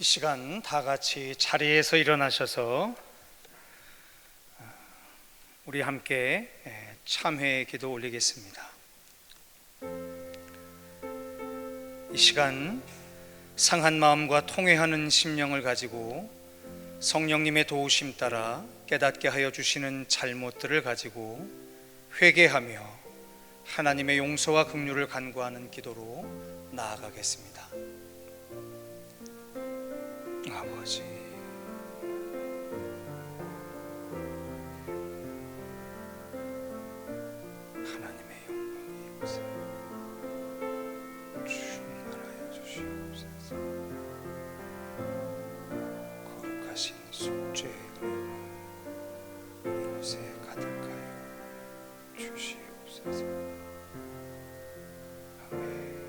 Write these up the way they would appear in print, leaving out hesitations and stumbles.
이 시간 다 같이 자리에서 일어나셔서 우리 함께 참회 기도 올리겠습니다. 이 시간 상한 마음과 통회하는 심령을 가지고 성령님의 도우심 따라 깨닫게 하여 주시는 잘못들을 가지고 회개하며 하나님의 용서와 긍휼을 간구하는 기도로 나아가겠습니다. 아버지, 하나님의 영광이 역사 충만하여 주시옵소서. 거룩하신 속죄의 은혜가 이곳에 가득하여 주시옵소서. 아멘.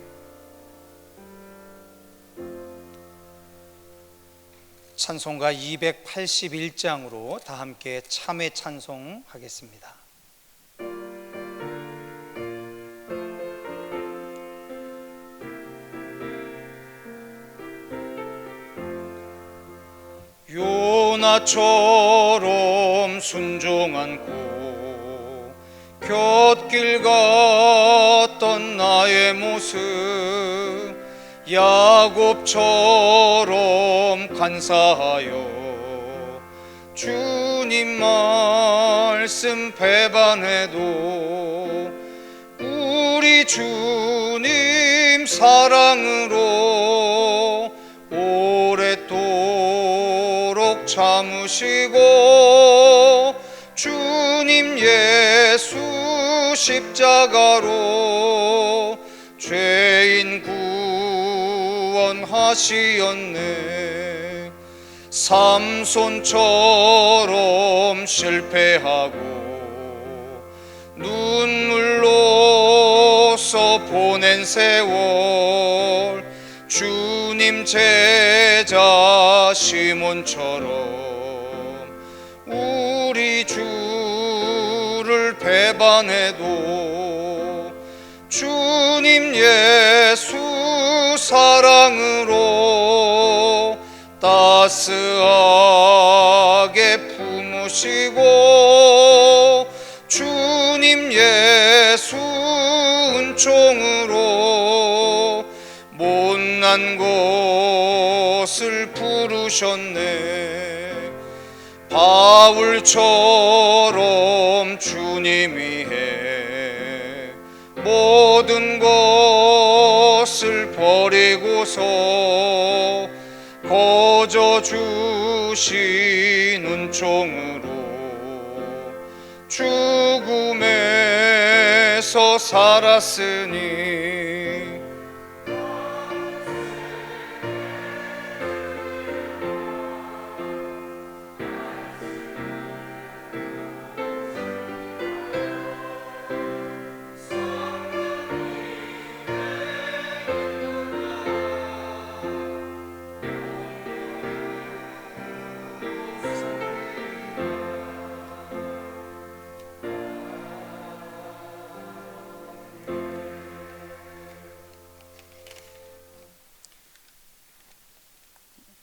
찬송가 281장으로 다 함께 참회 찬송하겠습니다. 요나처럼 순종한 고 곁길 갔던 나의 모습 야곱처럼 간사하여 주님 말씀 배반해도 우리 주님 사랑으로 오랫도록 참으시고 주님 예수 십자가로 죄인 구원하시었네. 삼손처럼 실패하고 눈물로써 보낸 세월 주님 제자 시몬처럼 우리 주를 배반해도 주님 예수 사랑으로 따스하게 품으시고 주님 예수 은총으로 못난 것을 부르셨네. 바울처럼 주님 위해 모든 것을 버리고서 거저 주신 은총으로 죽음에서 살았으니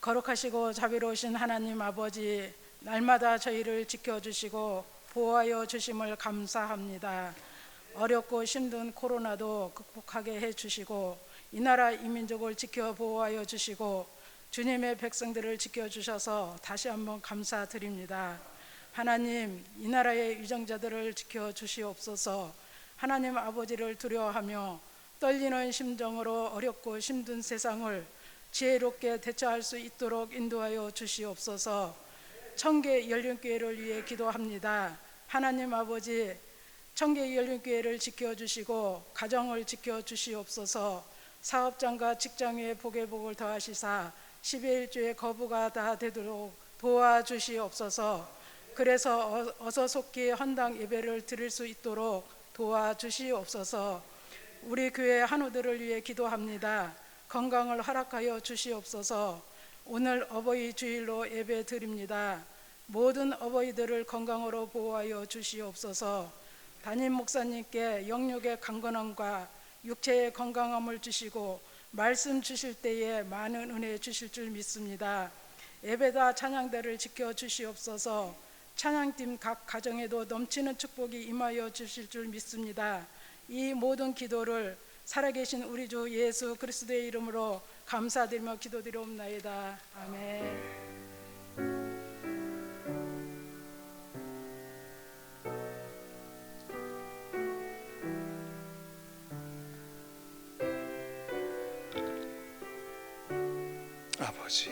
거룩하시고 자비로우신 하나님 아버지, 날마다 저희를 지켜주시고 보호하여 주심을 감사합니다. 어렵고 힘든 코로나도 극복하게 해주시고 이 나라 이 민족을 지켜 보호하여 주시고 주님의 백성들을 지켜주셔서 다시 한번 감사드립니다. 하나님, 이 나라의 유정자들을 지켜주시옵소서. 하나님 아버지를 두려워하며 떨리는 심정으로 어렵고 힘든 세상을 지혜롭게 대처할 수 있도록 인도하여 주시옵소서. 청계 연륜교회를 위해 기도합니다. 하나님 아버지, 청계 연륜교회를 지켜주시고 가정을 지켜주시옵소서. 사업장과 직장의 복의 복을 더하시사 12일주의 거부가 다 되도록 도와주시옵소서. 그래서 어서 속히 헌당 예배를 드릴 수 있도록 도와주시옵소서. 우리 교회 한우들을 위해 기도합니다. 건강을 허락하여 주시옵소서. 오늘 어버이 주일로 예배 드립니다. 모든 어버이들을 건강으로 보호하여 주시옵소서. 담임 목사님께 영육의 강건함과 육체의 건강함을 주시고 말씀 주실 때에 많은 은혜 주실 줄 믿습니다. 예배다 찬양대를 지켜 주시옵소서. 찬양팀 각 가정에도 넘치는 축복이 임하여 주실 줄 믿습니다. 이 모든 기도를 살아계신 우리 주 예수 그리스도의 이름으로 감사드리며 기도드리옵나이다. 아멘. 아버지,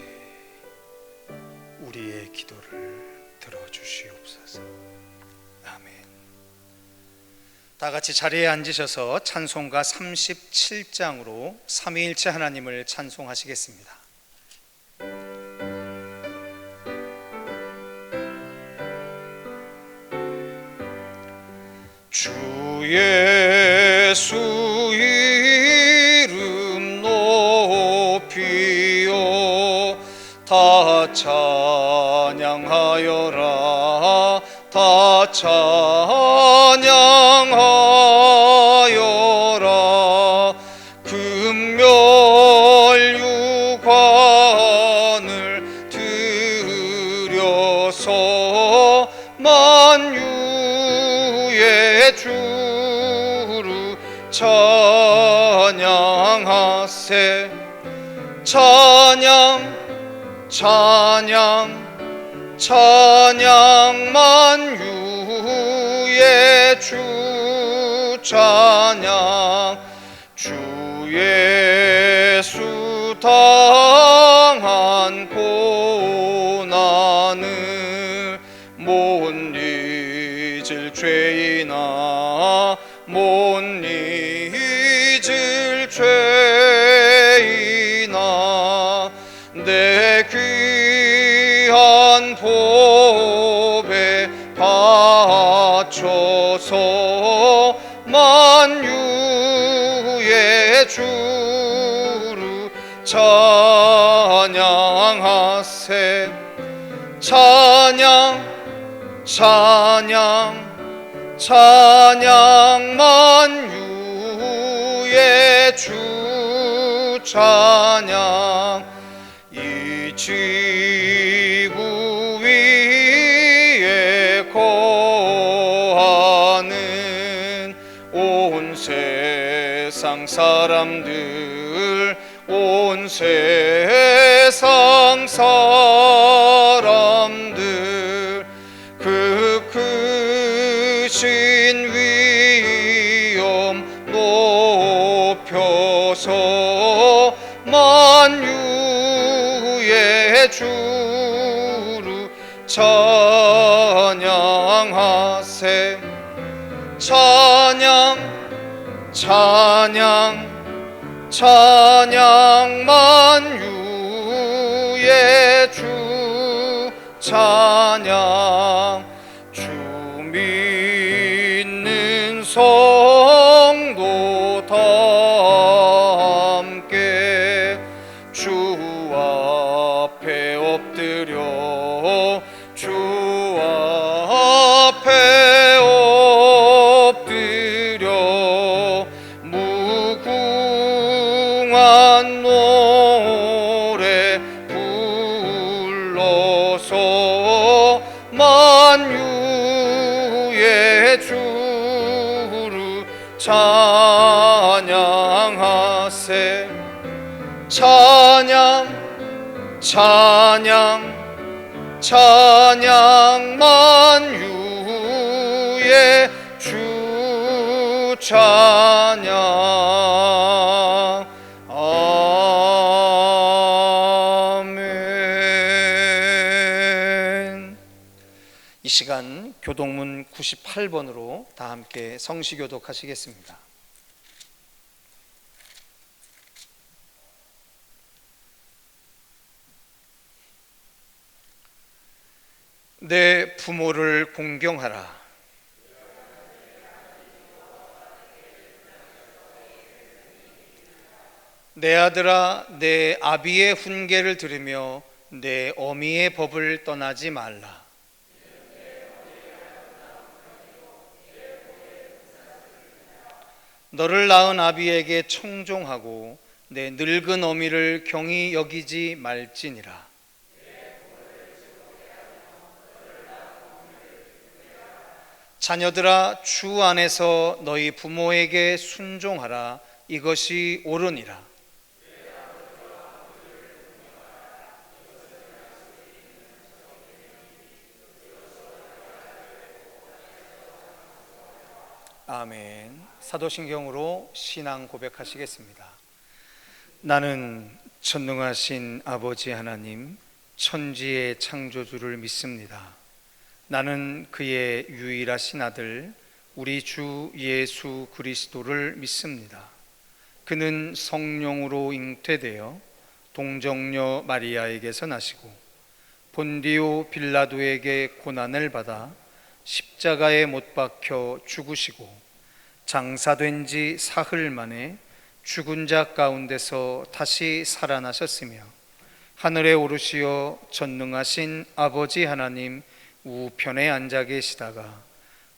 우리의 기도를 들어주시옵소서. 아멘. 다 같이 자리에 앉으셔서 찬송가 37장으로 삼위일체 하나님을 찬송하시겠습니다. 주 예수 이름 높이요 다 찬양하여라 다 찬양하여라 금멸 유관을 들여서 만유의 주를 찬양하세 찬양 찬양 찬양 만유의 주 찬양 주 예수 당한 고난을 못 잊을 죄이나 못 잊을 죄이나 내 귀한 보배 바쳐서 만유의 주를 찬양하세 찬양 찬양 찬양 만유의 주 찬양 이 지구 위에 거하는 온 세상 사람들 온 세상 사람들 그 크신 위엄 높여서 만유의 주를 찬양하세 찬양 찬양 찬양 만유의 주 찬양 주 믿는 성도 다 함께 주 앞에 엎드려 주 앞에 엎드려 무궁한 노래 불러서 만유의 주를 찬양하세 찬양 찬양 찬양 만유의 주 찬양 아멘. 이 시간 교동문 98번으로 다 함께 성시교독하시겠습니다. 내 부모를 공경하라. 내 아들아, 내 아비의 훈계를 들으며 내 어미의 법을 떠나지 말라. 너를 낳은 아비에게 청종하고 내 늙은 어미를 경히 여기지 말지니라. 자녀들아, 주 안에서 너희 부모에게 순종하라. 이것이 옳으니라. 아멘. 사도신경으로 신앙 고백하시겠습니다. 나는 전능하신 아버지 하나님, 천지의 창조주를 믿습니다. 나는 그의 유일하신 아들 우리 주 예수 그리스도를 믿습니다. 그는 성령으로 잉태되어 동정녀 마리아에게서 나시고 본디오 빌라도에게 고난을 받아 십자가에 못 박혀 죽으시고 장사된 지 사흘 만에 죽은 자 가운데서 다시 살아나셨으며 하늘에 오르시어 전능하신 아버지 하나님 우편에 앉아 계시다가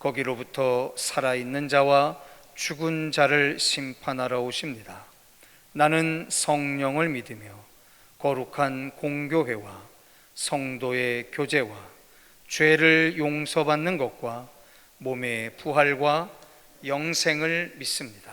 거기로부터 살아있는 자와 죽은 자를 심판하러 오십니다. 나는 성령을 믿으며 거룩한 공교회와 성도의 교제와 죄를 용서받는 것과 몸의 부활과 영생을 믿습니다.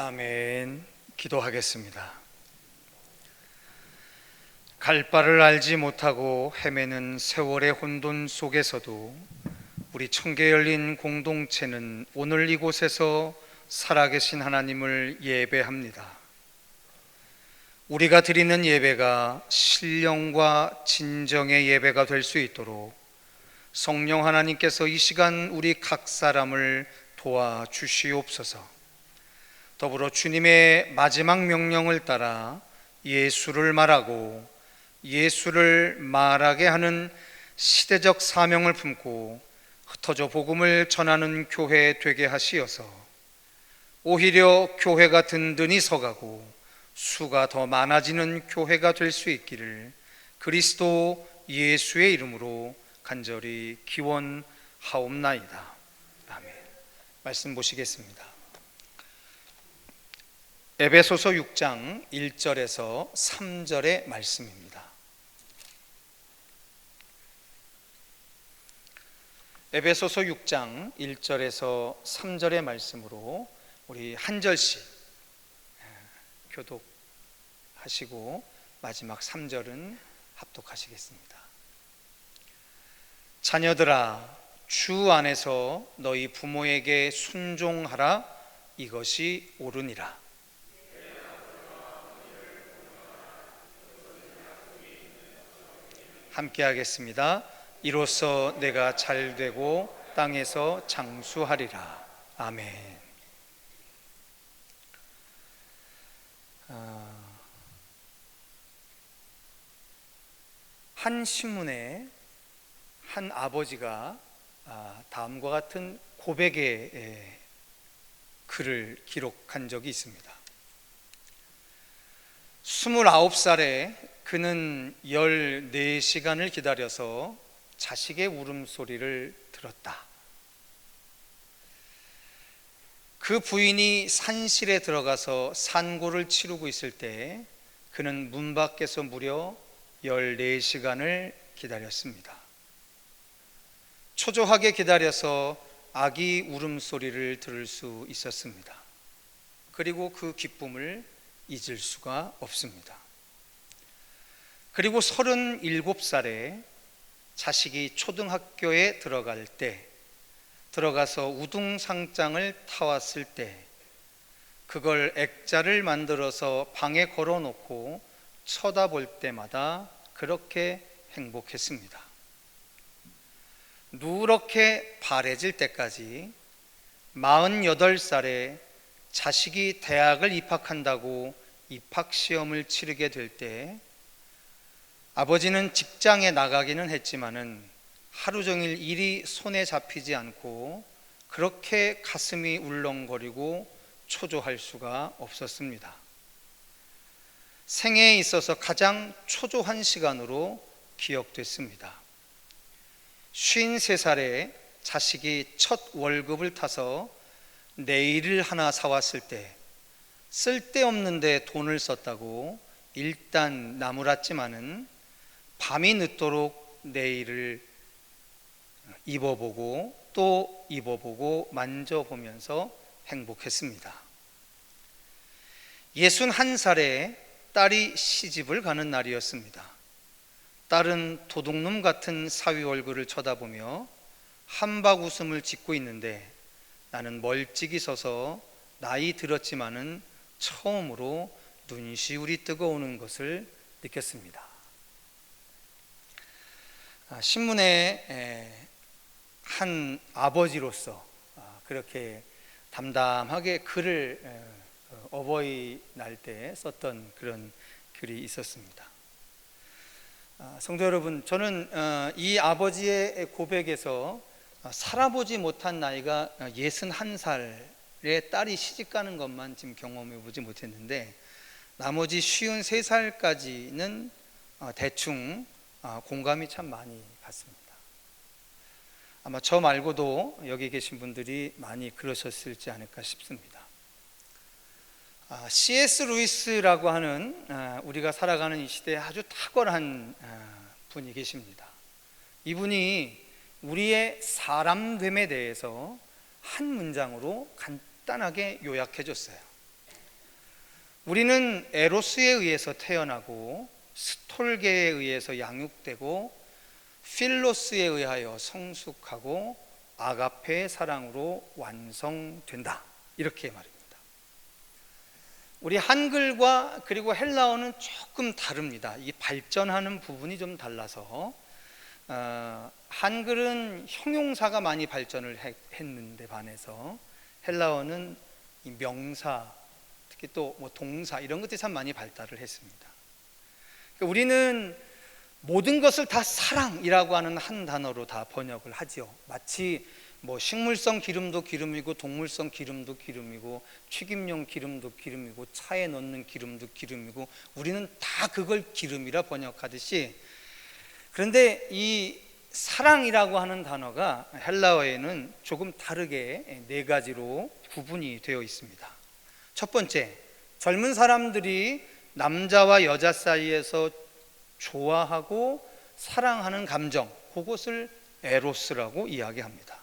아멘. 기도하겠습니다. 갈 바를 알지 못하고 헤매는 세월의 혼돈 속에서도 우리 청계 열린 공동체는 오늘 이곳에서 살아계신 하나님을 예배합니다. 우리가 드리는 예배가 신령과 진정의 예배가 될 수 있도록 성령 하나님께서 이 시간 우리 각 사람을 도와주시옵소서. 더불어 주님의 마지막 명령을 따라 예수를 말하고 예수를 말하게 하는 시대적 사명을 품고 흩어져 복음을 전하는 교회 되게 하시어서 오히려 교회가 든든히 서가고 수가 더 많아지는 교회가 될 수 있기를 그리스도 예수의 이름으로 간절히 기원하옵나이다. 아멘. 말씀 보시겠습니다. 에베소서 6장 1절에서 3절의 말씀입니다. 에베소서 6장 1절에서 3절의 말씀으로 우리 한 절씩 교독하시고 마지막 3절은 합독하시겠습니다. 자녀들아, 주 안에서 너희 부모에게 순종하라. 이것이 옳으니라. 함께 하겠습니다. 이로써 내가 잘되고 땅에서 장수하리라. 아멘. 한 신문에 한 아버지가 다음과 같은 고백의 글을 기록한 적이 있습니다. 29살에 그는 14시간을 기다려서 자식의 울음소리를 들었다. 그 부인이 산실에 들어가서 산고를 치르고 있을 때 그는 문 밖에서 무려 14시간을 기다렸습니다. 초조하게 기다려서 아기 울음소리를 들을 수 있었습니다. 그리고 그 기쁨을 잊을 수가 없습니다. 그리고 37살에 자식이 초등학교에 들어갈 때, 들어가서 우등상장을 타왔을 때 그걸 액자를 만들어서 방에 걸어놓고 쳐다볼 때마다 그렇게 행복했습니다. 누렇게 바래질 때까지 48살에 자식이 대학을 입학한다고 입학시험을 치르게 될 때 아버지는 직장에 나가기는 했지만은 하루 종일 일이 손에 잡히지 않고 그렇게 가슴이 울렁거리고 초조할 수가 없었습니다. 생애에 있어서 가장 초조한 시간으로 기억됐습니다. 53살에 자식이 첫 월급을 타서 네일을 하나 사왔을 때 쓸데없는데 돈을 썼다고 일단 나무랐지만은 밤이 늦도록 네일을 입어보고 또 입어보고 만져보면서 행복했습니다. 61살에 딸이 시집을 가는 날이었습니다. 딸은 도둑놈 같은 사위 얼굴을 쳐다보며 한박 웃음을 짓고 있는데 나는 멀찍이 서서 나이 들었지만은 처음으로 눈시울이 뜨거우는 것을 느꼈습니다. 신문에 한 아버지로서 그렇게 담담하게 글을 어버이날 때 썼던 그런 글이 있었습니다. 성도 여러분, 저는 이 아버지의 고백에서 살아보지 못한 나이가 61살에 딸이 시집가는 것만 지금 경험해 보지 못했는데 나머지 53살까지는 대충 공감이 참 많이 갔습니다. 아마 저 말고도 여기 계신 분들이 많이 그러셨을지 않을까 싶습니다. C.S. 루이스라고 하는 우리가 살아가는 이 시대에 아주 탁월한 분이 계십니다. 이분이 우리의 사람됨에 대해서 한 문장으로 간단하게 요약해 줬어요. 우리는 에로스에 의해서 태어나고 스톨게에 의해서 양육되고 필로스에 의하여 성숙하고 아가페의 사랑으로 완성된다. 이렇게 말입니다. 우리 한글과 그리고 헬라어는 조금 다릅니다. 이 발전하는 부분이 좀 달라서 한글은 형용사가 많이 발전을 했는데 반해서 헬라어는 이 명사, 특히 또 뭐 동사 이런 것들이 참 많이 발달을 했습니다. 그러니까 우리는 모든 것을 다 사랑이라고 하는 한 단어로 다 번역을 하죠. 마치 뭐 식물성 기름도 기름이고 동물성 기름도 기름이고 튀김용 기름도 기름이고 차에 넣는 기름도 기름이고 우리는 다 그걸 기름이라 번역하듯이, 그런데 이 사랑이라고 하는 단어가 헬라어에는 조금 다르게 네 가지로 구분이 되어 있습니다. 첫 번째, 젊은 사람들이 남자와 여자 사이에서 좋아하고 사랑하는 감정, 그것을 에로스라고 이야기합니다.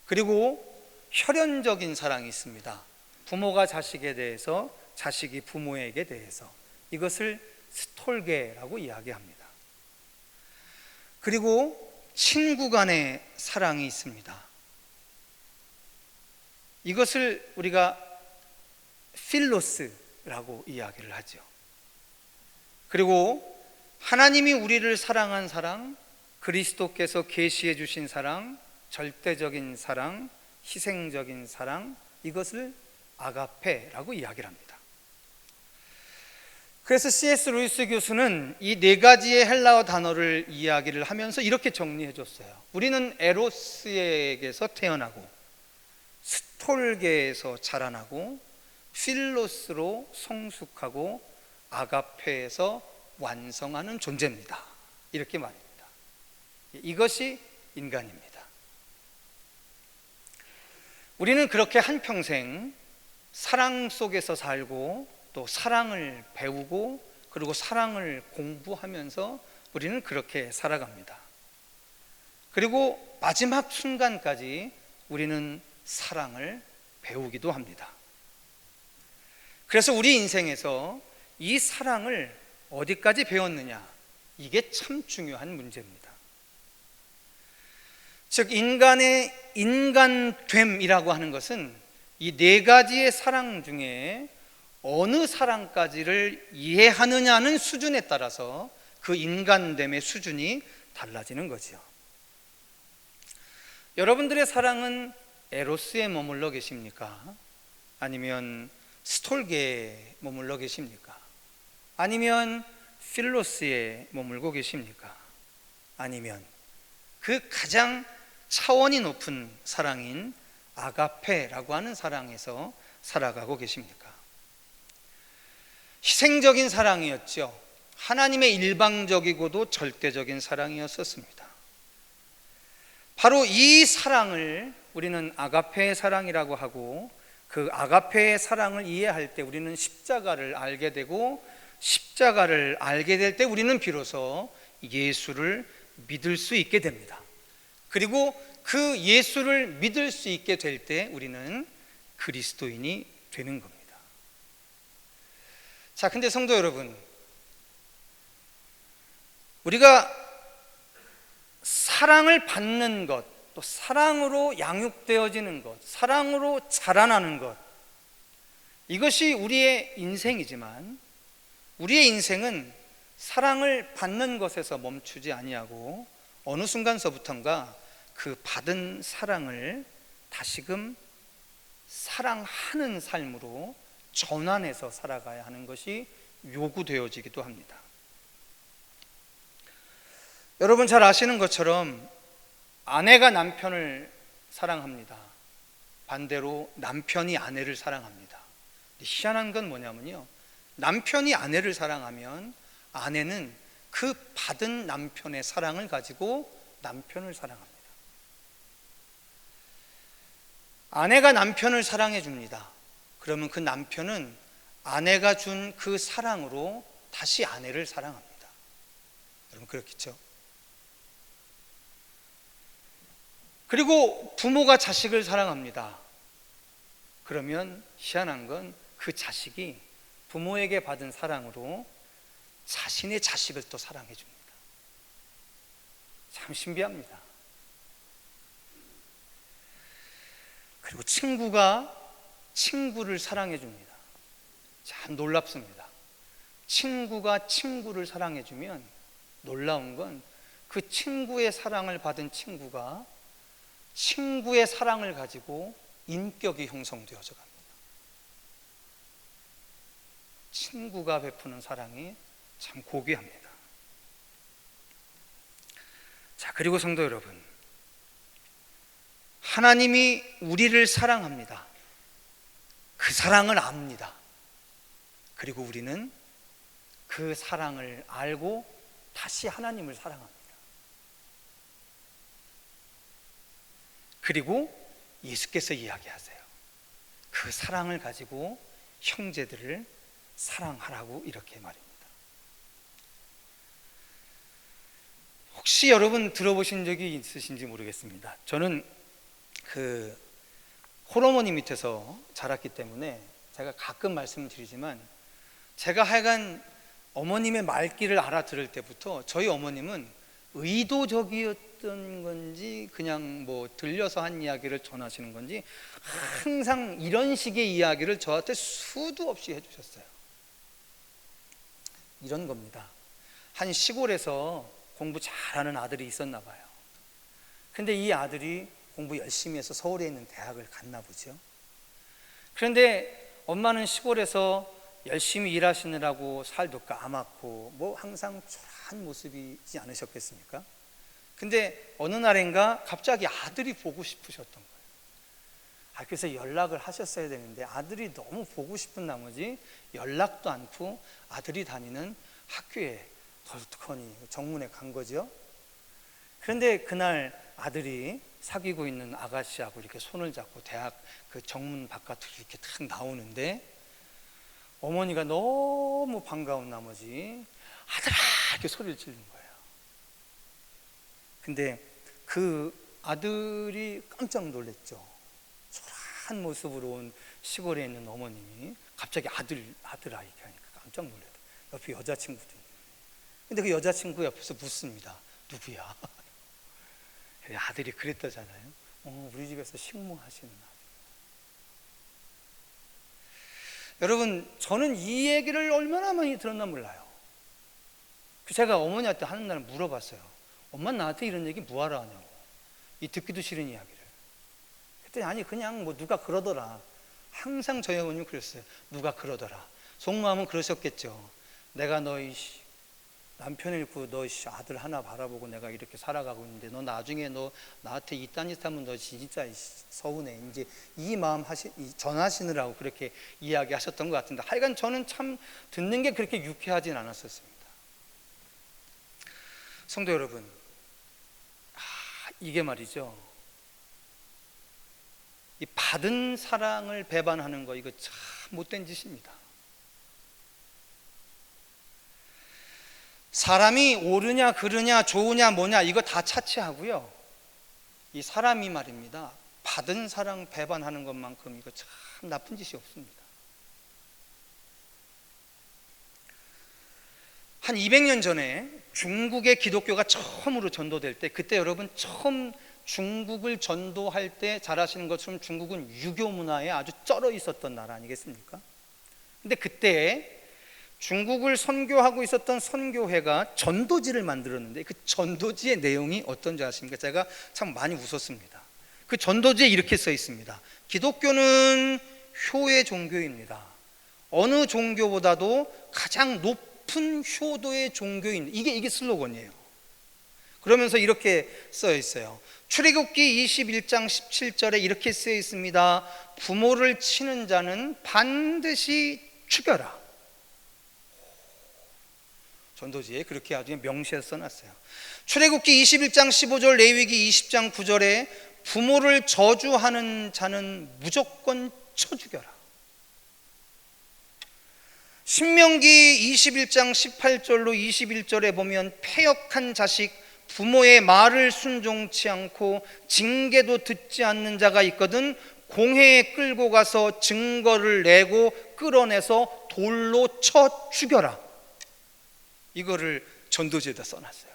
그리고 혈연적인 사랑이 있습니다. 부모가 자식에 대해서, 자식이 부모에게 대해서, 이것을 스톨게라고 이야기합니다. 그리고 친구 간의 사랑이 있습니다. 이것을 우리가 필로스라고 이야기를 하죠. 그리고 하나님이 우리를 사랑한 사랑, 그리스도께서 계시해 주신 사랑, 절대적인 사랑, 희생적인 사랑, 이것을 아가페라고 이야기를 합니다. 그래서 C.S. 루이스 교수는 이 네 가지의 헬라어 단어를 이야기를 하면서 이렇게 정리해 줬어요. 우리는 에로스에게서 태어나고 스톨게에서 자라나고 필로스로 성숙하고 아가페에서 완성하는 존재입니다. 이렇게 말입니다. 이것이 인간입니다. 우리는 그렇게 한평생 사랑 속에서 살고 또 사랑을 배우고 그리고 사랑을 공부하면서 우리는 그렇게 살아갑니다. 그리고 마지막 순간까지 우리는 사랑을 배우기도 합니다. 그래서 우리 인생에서 이 사랑을 어디까지 배웠느냐, 이게 참 중요한 문제입니다. 즉 인간의 인간됨이라고 하는 것은 이 네 가지의 사랑 중에 어느 사랑까지를 이해하느냐는 수준에 따라서 그 인간됨의 수준이 달라지는 거죠. 여러분들의 사랑은 에로스에 머물러 계십니까? 아니면 스톨게에 머물러 계십니까? 아니면 필로스에 머물고 계십니까? 아니면 그 가장 차원이 높은 사랑인 아가페라고 하는 사랑에서 살아가고 계십니까? 희생적인 사랑이었죠. 하나님의 일방적이고도 절대적인 사랑이었었습니다. 바로 이 사랑을 우리는 아가페의 사랑이라고 하고, 그 아가페의 사랑을 이해할 때 우리는 십자가를 알게 되고, 십자가를 알게 될 때 우리는 비로소 예수를 믿을 수 있게 됩니다. 그리고 그 예수를 믿을 수 있게 될 때 우리는 그리스도인이 되는 겁니다. 자, 근데 성도 여러분, 우리가 사랑을 받는 것, 또 사랑으로 양육되어지는 것, 사랑으로 자라나는 것, 이것이 우리의 인생이지만 우리의 인생은 사랑을 받는 것에서 멈추지 아니하고 어느 순간서부턴가 그 받은 사랑을 다시금 사랑하는 삶으로 전환해서 살아가야 하는 것이 요구되어지기도 합니다. 여러분 잘 아시는 것처럼 아내가 남편을 사랑합니다. 반대로 남편이 아내를 사랑합니다. 희한한 건 뭐냐면요, 남편이 아내를 사랑하면 아내는 그 받은 남편의 사랑을 가지고 남편을 사랑합니다. 아내가 남편을 사랑해 줍니다. 그러면 그 남편은 아내가 준 그 사랑으로 다시 아내를 사랑합니다. 여러분 그렇겠죠? 그리고 부모가 자식을 사랑합니다. 그러면 희한한 건 그 자식이 부모에게 받은 사랑으로 자신의 자식을 또 사랑해 줍니다. 참 신비합니다. 그리고 친구가 친구를 사랑해 줍니다. 참 놀랍습니다. 친구가 친구를 사랑해주면 놀라운 건 그 친구의 사랑을 받은 친구가 친구의 사랑을 가지고 인격이 형성되어져 갑니다. 친구가 베푸는 사랑이 참 고귀합니다. 자, 그리고 성도 여러분, 하나님이 우리를 사랑합니다. 그 사랑을 압니다. 그리고 우리는 그 사랑을 알고 다시 하나님을 사랑합니다. 그리고 예수께서 이야기하세요. 그 사랑을 가지고 형제들을 사랑하라고 이렇게 말입니다. 혹시 여러분 들어보신 적이 있으신지 모르겠습니다. 저는 그 홀어머니 밑에서 자랐기 때문에 제가 가끔 말씀을 드리지만, 제가 하여간 어머님의 말귀를 알아들을 때부터 저희 어머님은 의도적이었던 건지 그냥 뭐 들려서 한 이야기를 전하시는 건지 항상 이런 식의 이야기를 저한테 수도 없이 해주셨어요. 이런 겁니다. 한 시골에서 공부 잘하는 아들이 있었나 봐요. 근데 이 아들이 공부 열심히 해서 서울에 있는 대학을 갔나 보죠. 그런데 엄마는 시골에서 열심히 일하시느라고 살도 까맣고 뭐 항상 초라한 모습이지 않으셨겠습니까? 근데 어느 날인가 갑자기 아들이 보고 싶으셨던 거예요. 그래서 연락을 하셨어야 되는데 아들이 너무 보고 싶은 나머지 연락도 않고 아들이 다니는 학교에 덜떡하니 정문에 간 거죠. 그런데 그날 아들이 사귀고 있는 아가씨하고 이렇게 손을 잡고 대학 그 정문 바깥으로 이렇게 탁 나오는데, 어머니가 너무 반가운 나머지 아들아 이렇게 소리를 지르는 거예요. 근데 그 아들이 깜짝 놀랐죠. 초라한 모습으로 온 시골에 있는 어머님이 갑자기 아들아 이렇게 하니까 깜짝 놀랐어요. 옆에 여자친구도 있는데. 근데 그 여자친구 옆에서 묻습니다. 누구야? 아들이 그랬다잖아요. 우리 집에서 식모하시는 아들. 여러분, 저는 이 얘기를 얼마나 많이 들었나 몰라요. 제가 어머니한테 하는 날 물어봤어요. 엄마 나한테 이런 얘기 뭐하러 하냐고, 이 듣기도 싫은 이야기를. 그랬더니 아니 그냥 뭐 누가 그러더라. 항상 저희 어머니는 그랬어요. 누가 그러더라. 속마음은 그러셨겠죠. 내가 너희 남편 잃고 너 아들 하나 바라보고 내가 이렇게 살아가고 있는데 너 나중에 너 나한테 이딴 짓 하면 너 진짜 서운해. 이제 이 마음 전하시느라고 그렇게 이야기하셨던 것 같은데, 하여간 저는 참 듣는 게 그렇게 유쾌하진 않았었습니다. 성도 여러분, 이게 말이죠, 이 받은 사랑을 배반하는 거, 이거 참 못된 짓입니다. 사람이 옳으냐 그르냐 좋으냐 뭐냐 이거 다 차치하고요, 이 사람이 말입니다, 받은 사랑 배반하는 것만큼 이거 참 나쁜 짓이 없습니다. 한 200년 전에 중국의 기독교가 처음으로 전도될 때, 그때 여러분 처음 중국을 전도할 때 잘 아시는 것처럼 중국은 유교 문화에 아주 쩔어 있었던 나라 아니겠습니까? 근데 그때 중국을 선교하고 있었던 선교회가 전도지를 만들었는데, 그 전도지의 내용이 어떤지 아십니까? 제가 참 많이 웃었습니다. 그 전도지에 이렇게 써 있습니다. 기독교는 효의 종교입니다. 어느 종교보다도 가장 높은 효도의 종교인, 이게 슬로건이에요. 그러면서 이렇게 써 있어요. 출애굽기 21장 17절에 이렇게 써 있습니다. 부모를 치는 자는 반드시 죽여라. 전도지에 그렇게 아주 명시해서 써놨어요. 출애굽기 21장 15절, 레위기 20장 9절에 부모를 저주하는 자는 무조건 쳐 죽여라. 신명기 21장 18절로 21절에 보면 패역한 자식, 부모의 말을 순종치 않고 징계도 듣지 않는 자가 있거든 공회에 끌고 가서 증거를 내고 끌어내서 돌로 쳐 죽여라. 이거를 전도지에다 써놨어요.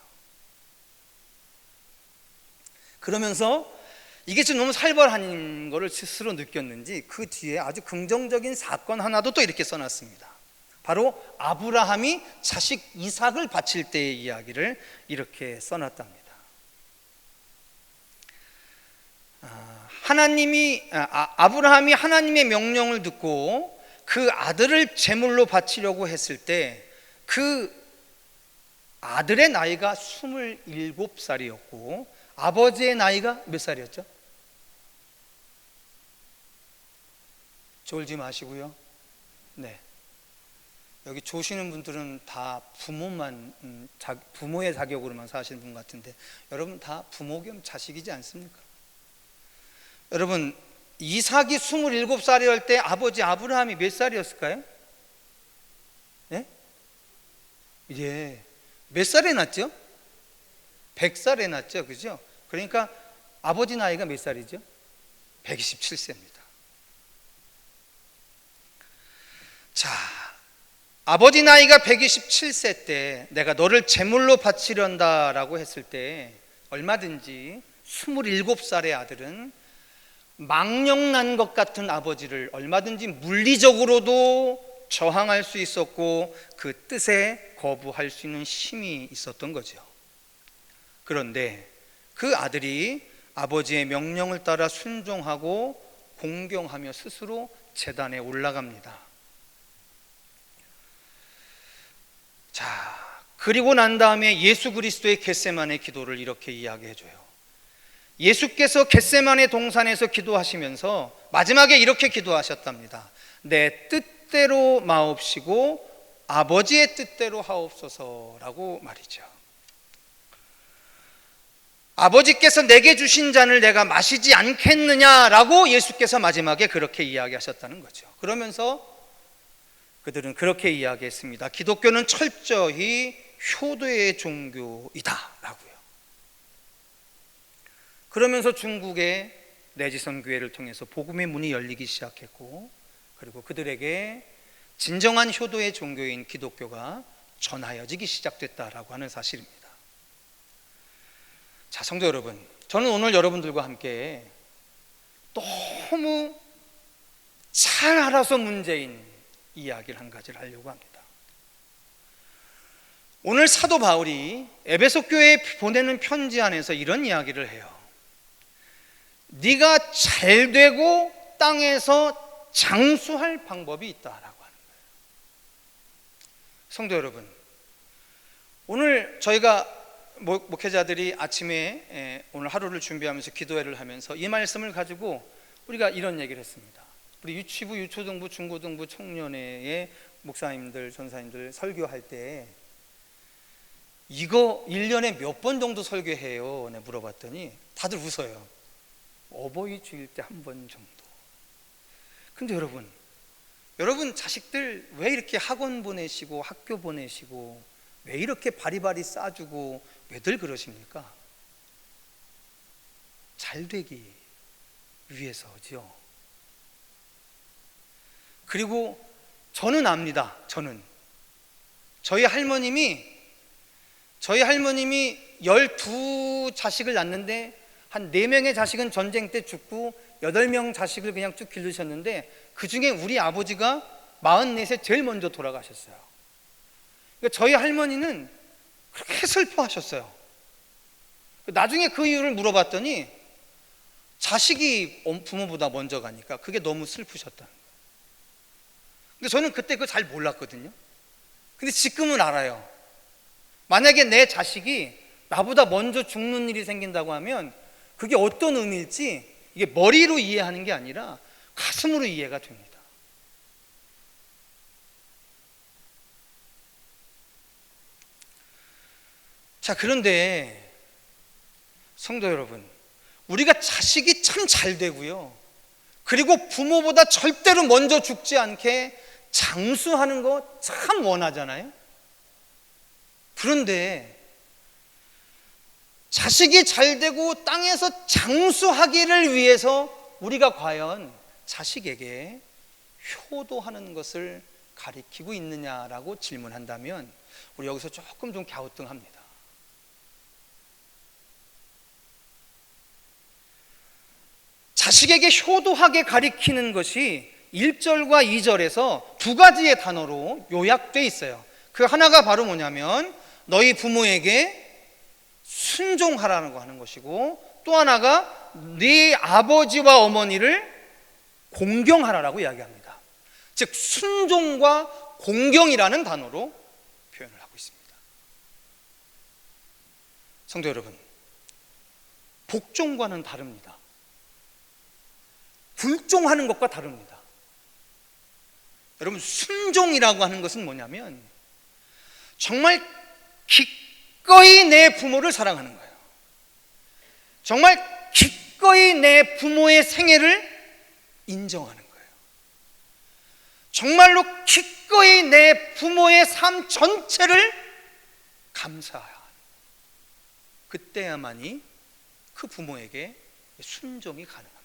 그러면서 이게 좀 너무 살벌한 거를 스스로 느꼈는지 그 뒤에 아주 긍정적인 사건 하나도 또 이렇게 써놨습니다. 바로 아브라함이 자식 이삭을 바칠 때의 이야기를 이렇게 써놨답니다. 아브라함이 하나님의 명령을 듣고 그 아들을 제물로 바치려고 했을 때 그 아들의 나이가 27살이었고 아버지의 나이가 몇 살이었죠? 졸지 마시고요. 네. 여기 조시는 분들은 다 부모의 자격으로만 사시는 분 같은데 여러분 다 부모 겸 자식이지 않습니까? 여러분 이삭이 27살이었을 때 아버지 아브라함이 몇 살이었을까요? 네? 예. 몇 살에 낳았죠? 100살에 낳았죠. 그죠? 그러니까 아버지 나이가 몇 살이죠? 127세입니다. 자, 아버지 나이가 127세 때 내가 너를 제물로 바치련다 라고 했을 때 얼마든지 27살의 아들은 망령난 것 같은 아버지를 얼마든지 물리적으로도 저항할 수 있었고 그 뜻에 거부할 수 있는 힘이 있었던 거죠. 그런데 그 아들이 아버지의 명령을 따라 순종하고 공경하며 스스로 제단에 올라갑니다. 자, 그리고 난 다음에 예수 그리스도의 겟세마네 기도를 이렇게 이야기해줘요. 예수께서 겟세마네 동산에서 기도하시면서 마지막에 이렇게 기도하셨답니다. 내 뜻대로 마옵시고 아버지의 뜻대로 하옵소서라고 말이죠. 아버지께서 내게 주신 잔을 내가 마시지 않겠느냐라고 예수께서 마지막에 그렇게 이야기하셨다는 거죠. 그러면서 그들은 그렇게 이야기했습니다. 기독교는 철저히 효도의 종교이다 라고요. 그러면서 중국의 내지선 교회를 통해서 복음의 문이 열리기 시작했고 그리고 그들에게 진정한 효도의 종교인 기독교가 전하여지기 시작됐다라고 하는 사실입니다. 자, 성도 여러분, 저는 오늘 여러분들과 함께 너무 잘 알아서 문제인 이야기를 한 가지를 하려고 합니다. 오늘 사도 바울이 에베소 교회에 보내는 편지 안에서 이런 이야기를 해요. 네가 잘 되고 땅에서 장수할 방법이 있다라고 하는 거예요. 성도 여러분, 오늘 저희가 목회자들이 아침에 오늘 하루를 준비하면서 기도회를 하면서 이 말씀을 가지고 우리가 이런 얘기를 했습니다. 우리 유치부, 유초등부, 중고등부, 청년회의 목사님들, 전사님들 설교할 때 이거 1년에 몇 번 정도 설교해요? 내가 물어봤더니 다들 웃어요. 어버이 주일 때 한 번 정도. 근데 여러분 자식들 왜 이렇게 학원 보내시고 학교 보내시고 왜 이렇게 바리바리 싸주고 왜들 그러십니까? 잘 되기 위해서죠. 그리고 저는 압니다. 저희 할머님이 12자식을 낳는데 한 4명의 자식은 전쟁 때 죽고 8명 자식을 그냥 쭉 기르셨는데 그 중에 우리 아버지가 44세 제일 먼저 돌아가셨어요. 그러니까 저희 할머니는 그렇게 슬퍼하셨어요. 나중에 그 이유를 물어봤더니 자식이 부모보다 먼저 가니까 그게 너무 슬프셨다는 거예요. 근데 저는 그때 그거 잘 몰랐거든요. 근데 지금은 알아요. 만약에 내 자식이 나보다 먼저 죽는 일이 생긴다고 하면 그게 어떤 의미일지 이게 머리로 이해하는 게 아니라 가슴으로 이해가 됩니다. 자, 그런데 성도 여러분, 우리가 자식이 참 잘 되고요, 그리고 부모보다 절대로 먼저 죽지 않게 장수하는 거 참 원하잖아요. 그런데 자식이 잘 되고 땅에서 장수하기를 위해서 우리가 과연 자식에게 효도하는 것을 가리키고 있느냐라고 질문한다면 우리 여기서 조금 좀 갸우뚱합니다. 자식에게 효도하게 가리키는 것이 1절과 2절에서 두 가지의 단어로 요약되어 있어요. 그 하나가 바로 뭐냐면 너희 부모에게 순종하라는 거 하는 것이고, 또 하나가 네 아버지와 어머니를 공경하라라고 이야기합니다. 즉 순종과 공경이라는 단어로 표현을 하고 있습니다. 성도 여러분, 복종과는 다릅니다. 불종하는 것과 다릅니다. 여러분, 순종이라고 하는 것은 뭐냐면 정말 기꺼이 내 부모를 사랑하는 거예요. 정말 기꺼이 내 부모의 생애를 인정하는 거예요. 정말로 기꺼이 내 부모의 삶 전체를 감사해야 하는 거예요. 그때야만이 그 부모에게 순종이 가능합니다.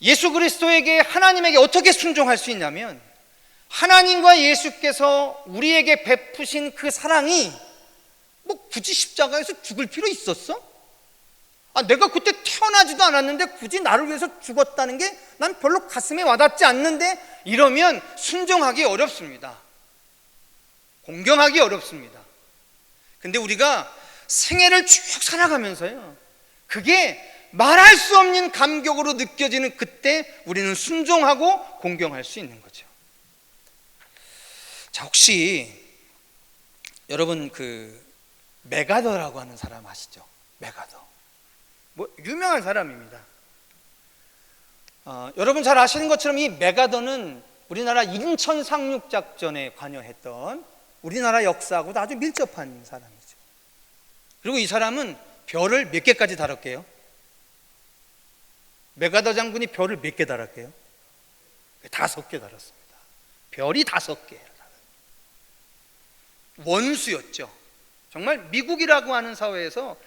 예수 그리스도에게, 하나님에게 어떻게 순종할 수 있냐면, 하나님과 예수께서 우리에게 베푸신 그 사랑이 뭐 굳이 십자가에서 죽을 필요 있었어? 내가 그때 태어나지도 않았는데 굳이 나를 위해서 죽었다는 게 난 별로 가슴에 와닿지 않는데, 이러면 순종하기 어렵습니다. 공경하기 어렵습니다. 근데 우리가 생애를 쭉 살아가면서요, 그게 말할 수 없는 감격으로 느껴지는 그때 우리는 순종하고 공경할 수 있는 거죠. 자, 혹시 여러분 그 메가더라고 하는 사람 아시죠? 메가더, 뭐 유명한 사람입니다. 여러분 잘 아시는 것처럼 이 메가더는 우리나라 인천 상륙작전에 관여했던 우리나라 역사하고도 아주 밀접한 사람이죠. 그리고 이 사람은 별을 몇 개까지 달았게요? 메가더 장군이 별을 몇 개 달았게요? 5개 달았습니다. 별이 5개. 원수였죠. 정말 미국이라고 하는 사회에서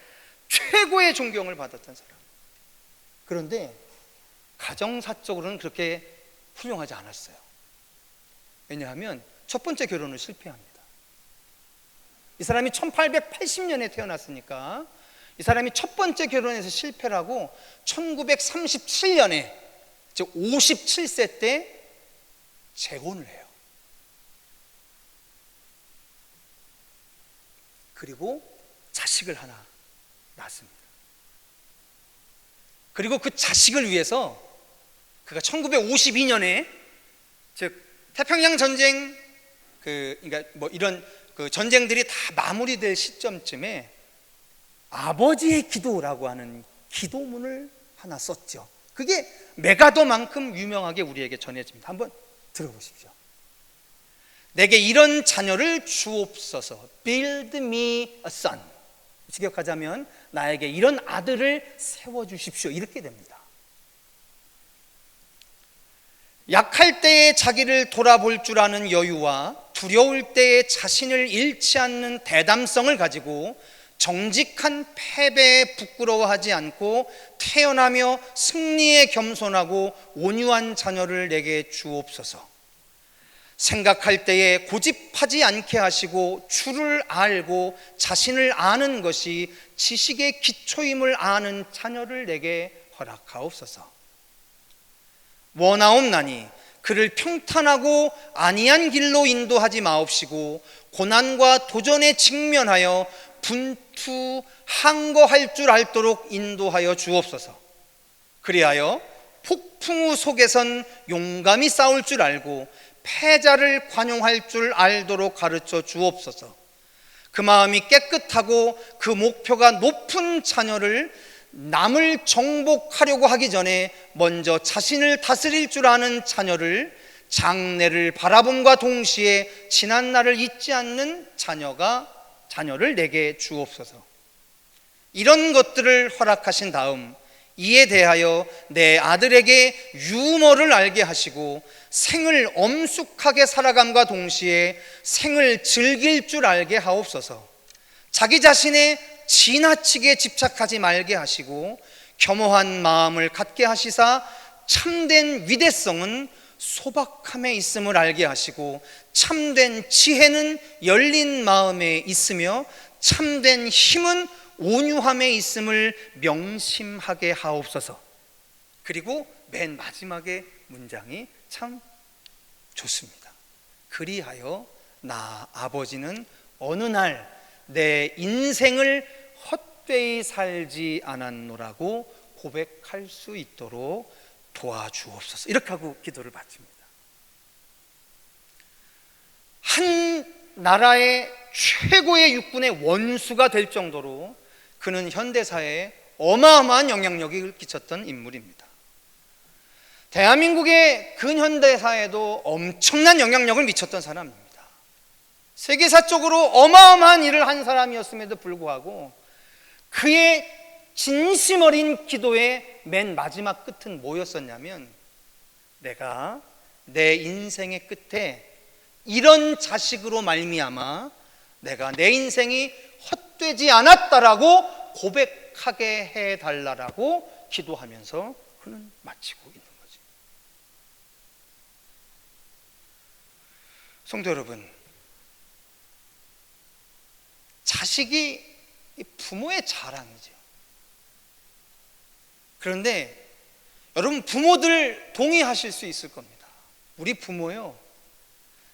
최고의 존경을 받았던 사람. 그런데 가정사적으로는 그렇게 훌륭하지 않았어요. 왜냐하면 첫 번째 결혼을 실패합니다. 이 사람이 1880년에 태어났으니까 이 사람이 첫 번째 결혼에서 실패를 하고 1937년에 즉 57세 때 재혼을 해요. 그리고 자식을 하나 낳습니다. 그리고 그 자식을 위해서 그가 1952년에 즉 태평양 전쟁 그러니까 뭐 이런 그 전쟁들이 다 마무리될 시점쯤에 아버지의 기도라고 하는 기도문을 하나 썼죠. 그게 메가더만큼 유명하게 우리에게 전해집니다. 한번 들어보십시오. 내게 이런 자녀를 주옵소서. Build me a son. 직역하자면 나에게 이런 아들을 세워주십시오. 이렇게 됩니다. 약할 때에 자기를 돌아볼 줄 아는 여유와 두려울 때에 자신을 잃지 않는 대담성을 가지고 정직한 패배에 부끄러워하지 않고 태어나며 승리에 겸손하고 온유한 자녀를 내게 주옵소서. 생각할 때에 고집하지 않게 하시고 주를 알고 자신을 아는 것이 지식의 기초임을 아는 자녀를 내게 허락하옵소서. 원하옵나니 그를 평탄하고 안이한 길로 인도하지 마옵시고 고난과 도전에 직면하여 분투 항거할 줄 알도록 인도하여 주옵소서. 그리하여 폭풍우 속에선 용감히 싸울 줄 알고 패자를 관용할 줄 알도록 가르쳐 주옵소서. 그 마음이 깨끗하고 그 목표가 높은 자녀를 남을 정복하려고 하기 전에 먼저 자신을 다스릴 줄 아는 자녀를 장래를 바라봄과 동시에 지난 날을 잊지 않는 자녀를 내게 주옵소서. 이런 것들을 허락하신 다음 이에 대하여 내 아들에게 유머를 알게 하시고 생을 엄숙하게 살아감과 동시에 생을 즐길 줄 알게 하옵소서. 자기 자신에 지나치게 집착하지 말게 하시고 겸허한 마음을 갖게 하시사 참된 위대성은 소박함에 있음을 알게 하시고 참된 지혜는 열린 마음에 있으며 참된 힘은 온유함에 있음을 명심하게 하옵소서. 그리고 맨 마지막에 문장이 참 좋습니다. 그리하여 나 아버지는 어느 날 내 인생을 헛되이 살지 않았노라고 고백할 수 있도록 도와주옵소서. 이렇게 하고 기도를 바칩니다. 한 나라의 최고의 육군의 원수가 될 정도로 그는 현대사회에 어마어마한 영향력을 끼쳤던 인물입니다. 대한민국의 근현대사에도 엄청난 영향력을 미쳤던 사람입니다. 세계사적으로 어마어마한 일을 한 사람이었음에도 불구하고 그의 진심 어린 기도의 맨 마지막 끝은 뭐였었냐면, 내가 내 인생의 끝에 이런 자식으로 말미암아 내가 내 인생이 헛되지 않았다라고 고백하게 해달라고 기도하면서 그는 마치고 있는 거죠. 성도 여러분, 자식이 부모의 자랑이죠. 그런데 여러분, 부모들 동의하실 수 있을 겁니다. 우리 부모요,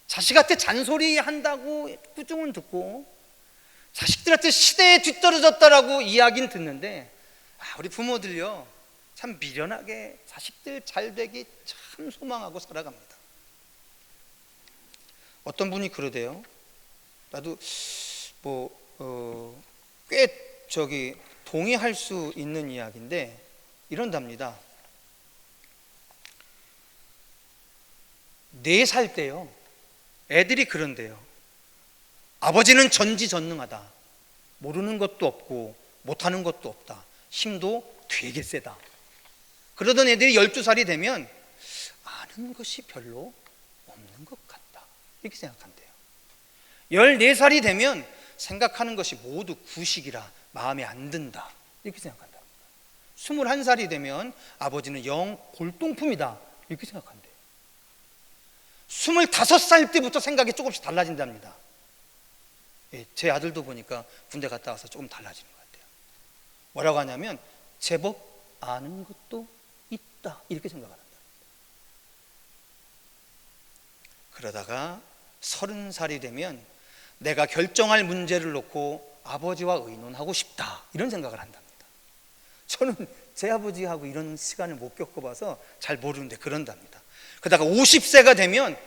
자식한테 잔소리 한다고 꾸중은 듣고 자식들한테 시대에 뒤떨어졌다라고 이야기는 듣는데, 우리 부모들요 참 미련하게 자식들 잘 되기 참 소망하고 살아갑니다. 어떤 분이 그러대요. 나도 꽤 동의할 수 있는 이야기인데 이런답니다. 4살 때요, 애들이 그런데요. 아버지는 전지전능하다. 모르는 것도 없고 못하는 것도 없다. 힘도 되게 세다. 그러던 애들이 12살이 되면 아는 것이 별로 없는 것 같다. 이렇게 생각한대요. 14살이 되면 생각하는 것이 모두 구식이라 마음에 안 든다. 이렇게 생각한다. 21살이 되면 아버지는 영 골동품이다. 이렇게 생각한대요. 25살 때부터 생각이 조금씩 달라진답니다. 제 아들도 보니까 군대 갔다 와서 조금 달라지는 것 같아요. 뭐라고 하냐면 제법 아는 것도 있다. 이렇게 생각을 한다. 그러다가 30살이 되면 내가 결정할 문제를 놓고 아버지와 의논하고 싶다. 이런 생각을 한답니다. 저는 제 아버지하고 이런 시간을 못 겪어봐서 잘 모르는데 그런답니다. 그러다가 50세가 되면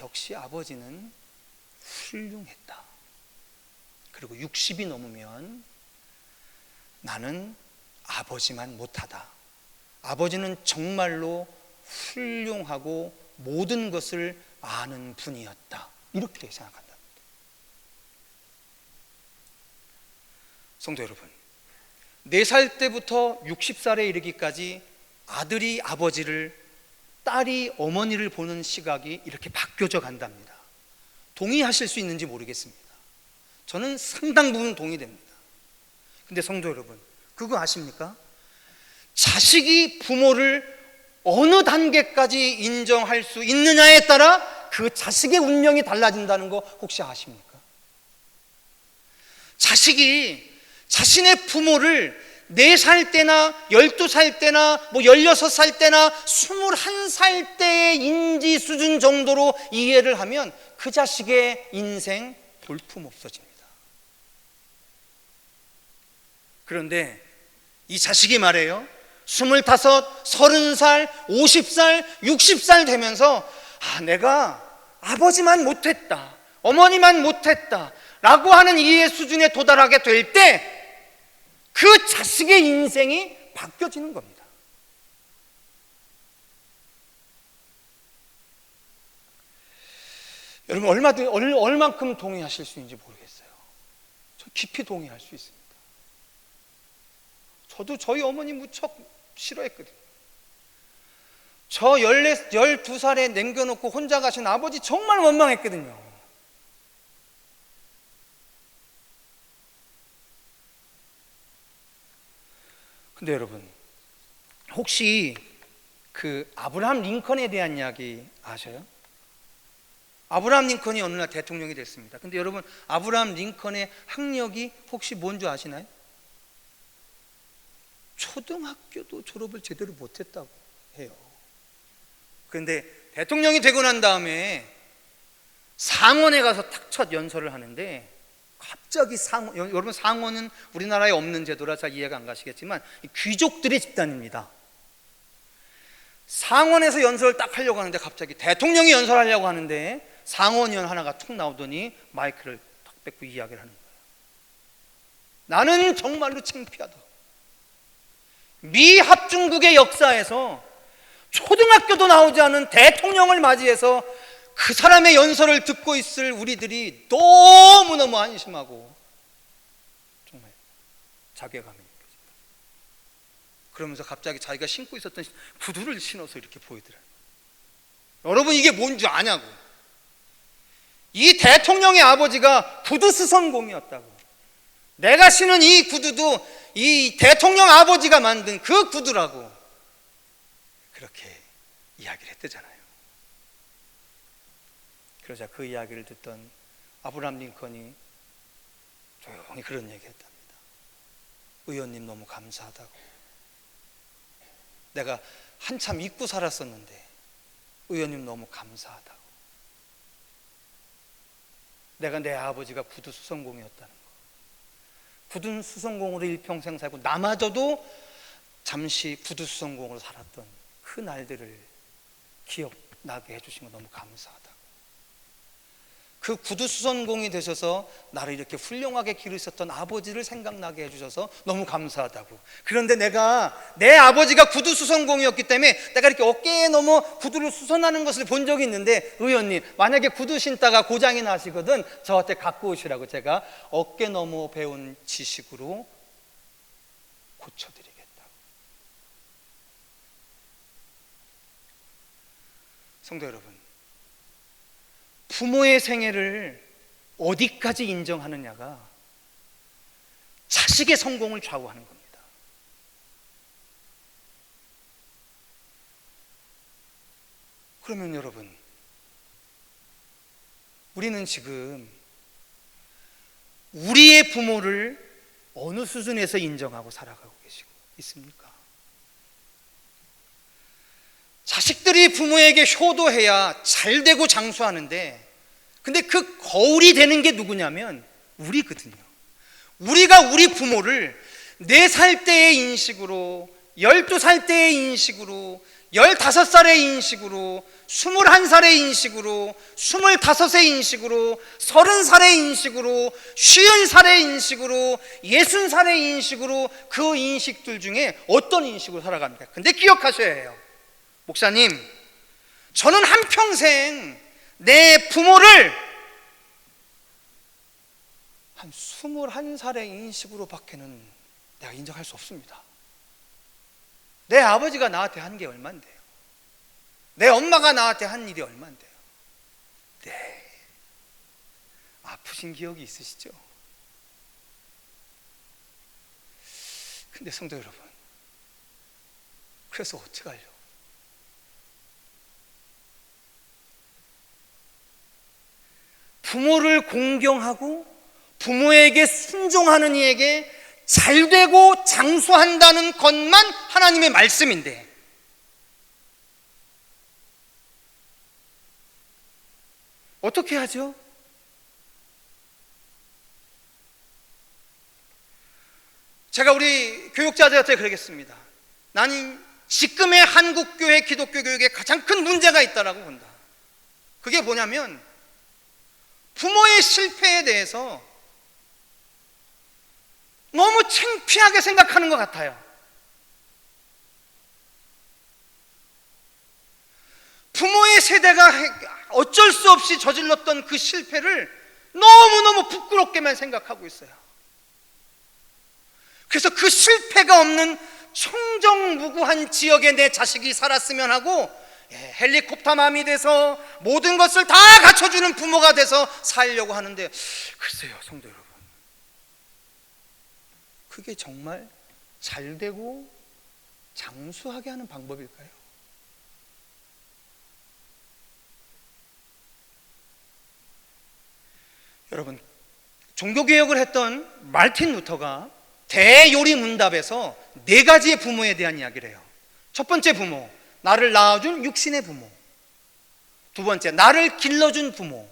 역시 아버지는 훌륭했다. 그리고 60이 넘으면 나는 아버지만 못하다. 아버지는 정말로 훌륭하고 모든 것을 아는 분이었다. 이렇게 생각한답니다. 성도 여러분, 4살 때부터 60살에 이르기까지 아들이 아버지를, 딸이 어머니를 보는 시각이 이렇게 바뀌어져 간답니다. 동의하실 수 있는지 모르겠습니다. 저는 상당 부분 동의됩니다. 근데 성도 여러분, 그거 아십니까? 자식이 부모를 어느 단계까지 인정할 수 있느냐에 따라 그 자식의 운명이 달라진다는 거 혹시 아십니까? 자식이 자신의 부모를 4살 때나 12살 때나 16살 때나 21살 때의 인지 수준 정도로 이해를 하면 그 자식의 인생 볼품없어집니다. 그런데 이 자식이 말해요, 25, 30살, 50살, 60살 되면서 내가 아버지만 못했다, 어머니만 못했다 라고 하는 이해 수준에 도달하게 될 때 그 자식의 인생이 바뀌어지는 겁니다. 여러분, 얼만큼 동의하실 수 있는지 모르겠어요. 저 깊이 동의할 수 있습니다. 저도 저희 어머니 무척 싫어했거든요. 저 12살에 남겨놓고 혼자 가신 아버지 정말 원망했거든요. 근데 여러분, 혹시 그 아브라함 링컨에 대한 이야기 아셔요? 아브라함 링컨이 어느 날 대통령이 됐습니다. 근데 여러분, 아브라함 링컨의 학력이 혹시 뭔 줄 아시나요? 초등학교도 졸업을 제대로 못했다고 해요. 그런데 대통령이 되고 난 다음에 상원에 가서 딱 첫 연설을 하는데, 갑자기 여러분, 상원은 우리나라에 없는 제도라 잘 이해가 안 가시겠지만 귀족들의 집단입니다. 상원에서 연설을 딱 하려고 하는데 갑자기 대통령이 연설하려고 하는데 상원의원 하나가 툭 나오더니 마이크를 탁 뺏고 이야기를 하는 거예요. 나는 정말로 창피하다. 미 합중국의 역사에서 초등학교도 나오지 않은 대통령을 맞이해서 그 사람의 연설을 듣고 있을 우리들이 너무너무 안심하고 정말 자괴감이 느껴집니다. 그러면서 갑자기 자기가 신고 있었던 구두를 신어서 이렇게 보이더라고요. 여러분, 이게 뭔지 아냐고. 이 대통령의 아버지가 구두 수선공이었다고. 내가 신은 이 구두도 이 대통령 아버지가 만든 그 구두라고 그렇게 이야기를 했대잖아요. 그러자 그 이야기를 듣던 아브라함 링컨이 조용히 그런 얘기 했답니다. 의원님 너무 감사하다고. 내가 한참 잊고 살았었는데 의원님 너무 감사하다고. 내가 내 아버지가 구두 수선공이었다는 거, 구두 수선공으로 일평생 살고 나마저도 잠시 구두 수선공으로 살았던 그 날들을 기억나게 해주신 거 너무 감사하다고. 그 구두 수선공이 되셔서 나를 이렇게 훌륭하게 기르셨던 아버지를 생각나게 해주셔서 너무 감사하다고. 그런데 내가 내 아버지가 구두 수선공이었기 때문에 내가 이렇게 어깨에 너무 구두를 수선하는 것을 본 적이 있는데, 의원님 만약에 구두 신다가 고장이 나시거든 저한테 갖고 오시라고 제가 어깨 너머 배운 지식으로 고쳐드리겠다고. 성도 여러분, 부모의 생애를 어디까지 인정하느냐가 자식의 성공을 좌우하는 겁니다. 그러면 여러분, 우리는 지금 우리의 부모를 어느 수준에서 인정하고 살아가고 계시고 있습니까? 자식들이 부모에게 효도해야 잘되고 장수하는데, 근데 그 거울이 되는 게 누구냐면 우리거든요. 우리가 우리 부모를 4살 때의 인식으로, 12살 때의 인식으로, 15살의 인식으로, 21살의 인식으로, 25의 인식으로, 30살의 인식으로, 50살의 인식으로, 60살의 인식으로, 그 인식들 중에 어떤 인식으로 살아갑니까? 근데 기억하셔야 해요. 목사님, 저는 한평생 내 부모를 한 21살의 인식으로 밖에는 내가 인정할 수 없습니다. 내 아버지가 나한테 한 게 얼만데요? 내 엄마가 나한테 한 일이 얼만데요? 네, 아프신 기억이 있으시죠? 근데 성도 여러분, 그래서 어떡하려고? 부모를 공경하고 부모에게 순종하는 이에게 잘되고 장수한다는 것만 하나님의 말씀인데, 어떻게 하죠? 제가 우리 교육자들한테 그러겠습니다. 나는 지금의 한국교회 기독교 교육에 가장 큰 문제가 있다라고 본다. 그게 뭐냐면 부모의 실패에 대해서 너무 창피하게 생각하는 것 같아요. 부모의 세대가 어쩔 수 없이 저질렀던 그 실패를 너무너무 부끄럽게만 생각하고 있어요. 그래서 그 실패가 없는 청정무구한 지역에 내 자식이 살았으면 하고, 헬리콥터맘이 돼서 모든 것을 다 갖춰주는 부모가 돼서 살려고 하는데, 글쎄요 성도 여러분, 그게 정말 잘되고 장수하게 하는 방법일까요? 여러분, 종교개혁을 했던 마르틴 루터가 대요리 문답에서 4가지의 부모에 대한 이야기를 해요. 첫 번째 부모, 나를 낳아준 육신의 부모. 두 번째, 나를 길러준 부모.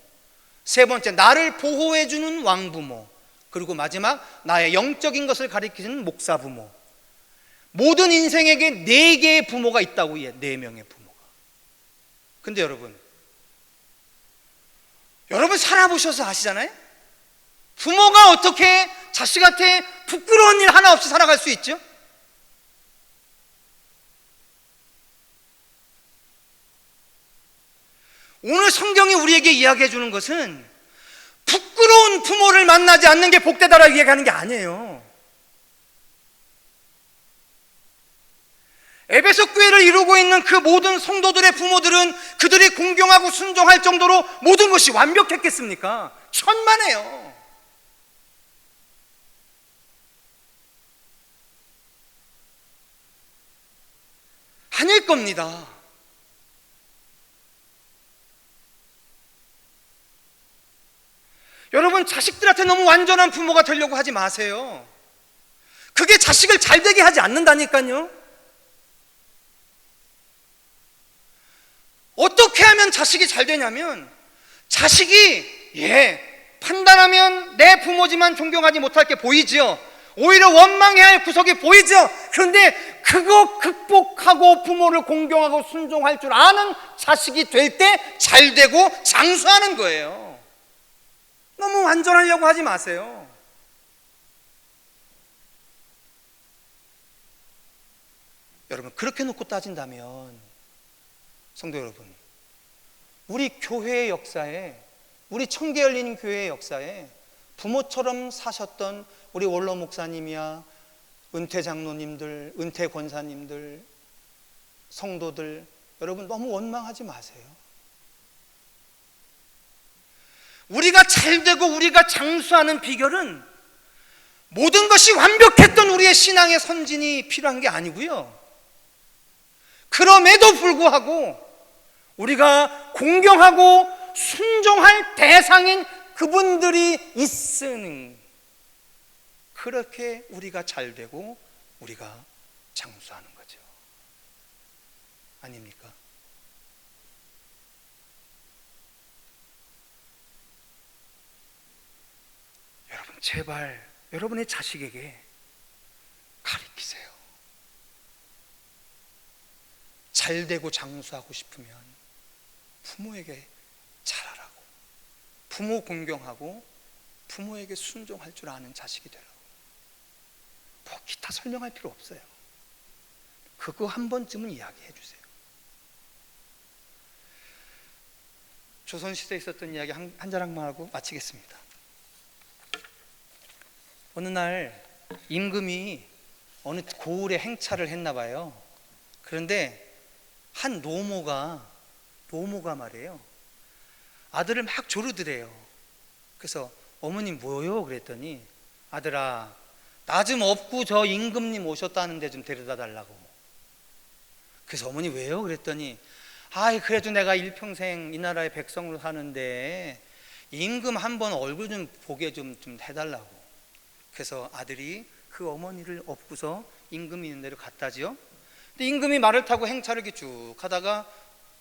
세 번째, 나를 보호해주는 왕부모. 그리고 마지막, 나의 영적인 것을 가리키는 목사 부모. 모든 인생에게 4개의 부모가 있다고 해요. 4명의 부모가. 근데 여러분 살아보셔서 아시잖아요? 부모가 어떻게 자식한테 부끄러운 일 하나 없이 살아갈 수 있죠? 오늘 성경이 우리에게 이야기해 주는 것은 부끄러운 부모를 만나지 않는 게 복되다라고 이야기하는 게 아니에요. 에베소 교회를 이루고 있는 그 모든 성도들의 부모들은 그들이 공경하고 순종할 정도로 모든 것이 완벽했겠습니까? 천만에요. 아닐 겁니다. 여러분, 자식들한테 너무 완전한 부모가 되려고 하지 마세요. 그게 자식을 잘 되게 하지 않는다니까요. 어떻게 하면 자식이 잘 되냐면, 자식이 판단하면 내 부모지만 존경하지 못할 게 보이죠. 오히려 원망해야 할 구석이 보이죠. 그런데 그거 극복하고 부모를 공경하고 순종할 줄 아는 자식이 될 때 잘 되고 장수하는 거예요. 너무 완전하려고 하지 마세요. 여러분, 그렇게 놓고 따진다면 성도 여러분, 우리 교회의 역사에, 우리 청계 열린 교회의 역사에 부모처럼 사셨던 우리 원로 목사님이야 은퇴 장로님들, 은퇴 권사님들, 성도들, 여러분 너무 원망하지 마세요. 우리가 잘되고 우리가 장수하는 비결은 모든 것이 완벽했던 우리의 신앙의 선진이 필요한 게 아니고요, 그럼에도 불구하고 우리가 공경하고 순종할 대상인 그분들이 있으니 그렇게 우리가 잘되고 우리가 장수하는 거죠. 아닙니까? 여러분, 제발 여러분의 자식에게 가르치세요. 잘되고 장수하고 싶으면 부모에게 잘하라고, 부모 공경하고 부모에게 순종할 줄 아는 자식이 되라고. 뭐 기타 설명할 필요 없어요. 그거 한 번쯤은 이야기해 주세요. 조선시대에 있었던 이야기 한 자락만 하고 마치겠습니다. 어느 날 임금이 어느 고을에 행차를 했나 봐요. 그런데 한 노모가 말이에요, 아들을 막 조르더래요. 그래서 어머님 뭐요? 그랬더니, 아들아, 나 좀 업고 저 임금님 오셨다는데 좀 데려다 달라고. 그래서 어머니 왜요? 그랬더니, 아이 그래도 내가 일평생 이 나라의 백성으로 사는데 임금 한번 얼굴 좀 보게 좀 해달라고. 그래서 아들이 그 어머니를 업고서 임금이 있는 데로 갔다지요. 근데 임금이 말을 타고 행차를 이렇게 쭉 하다가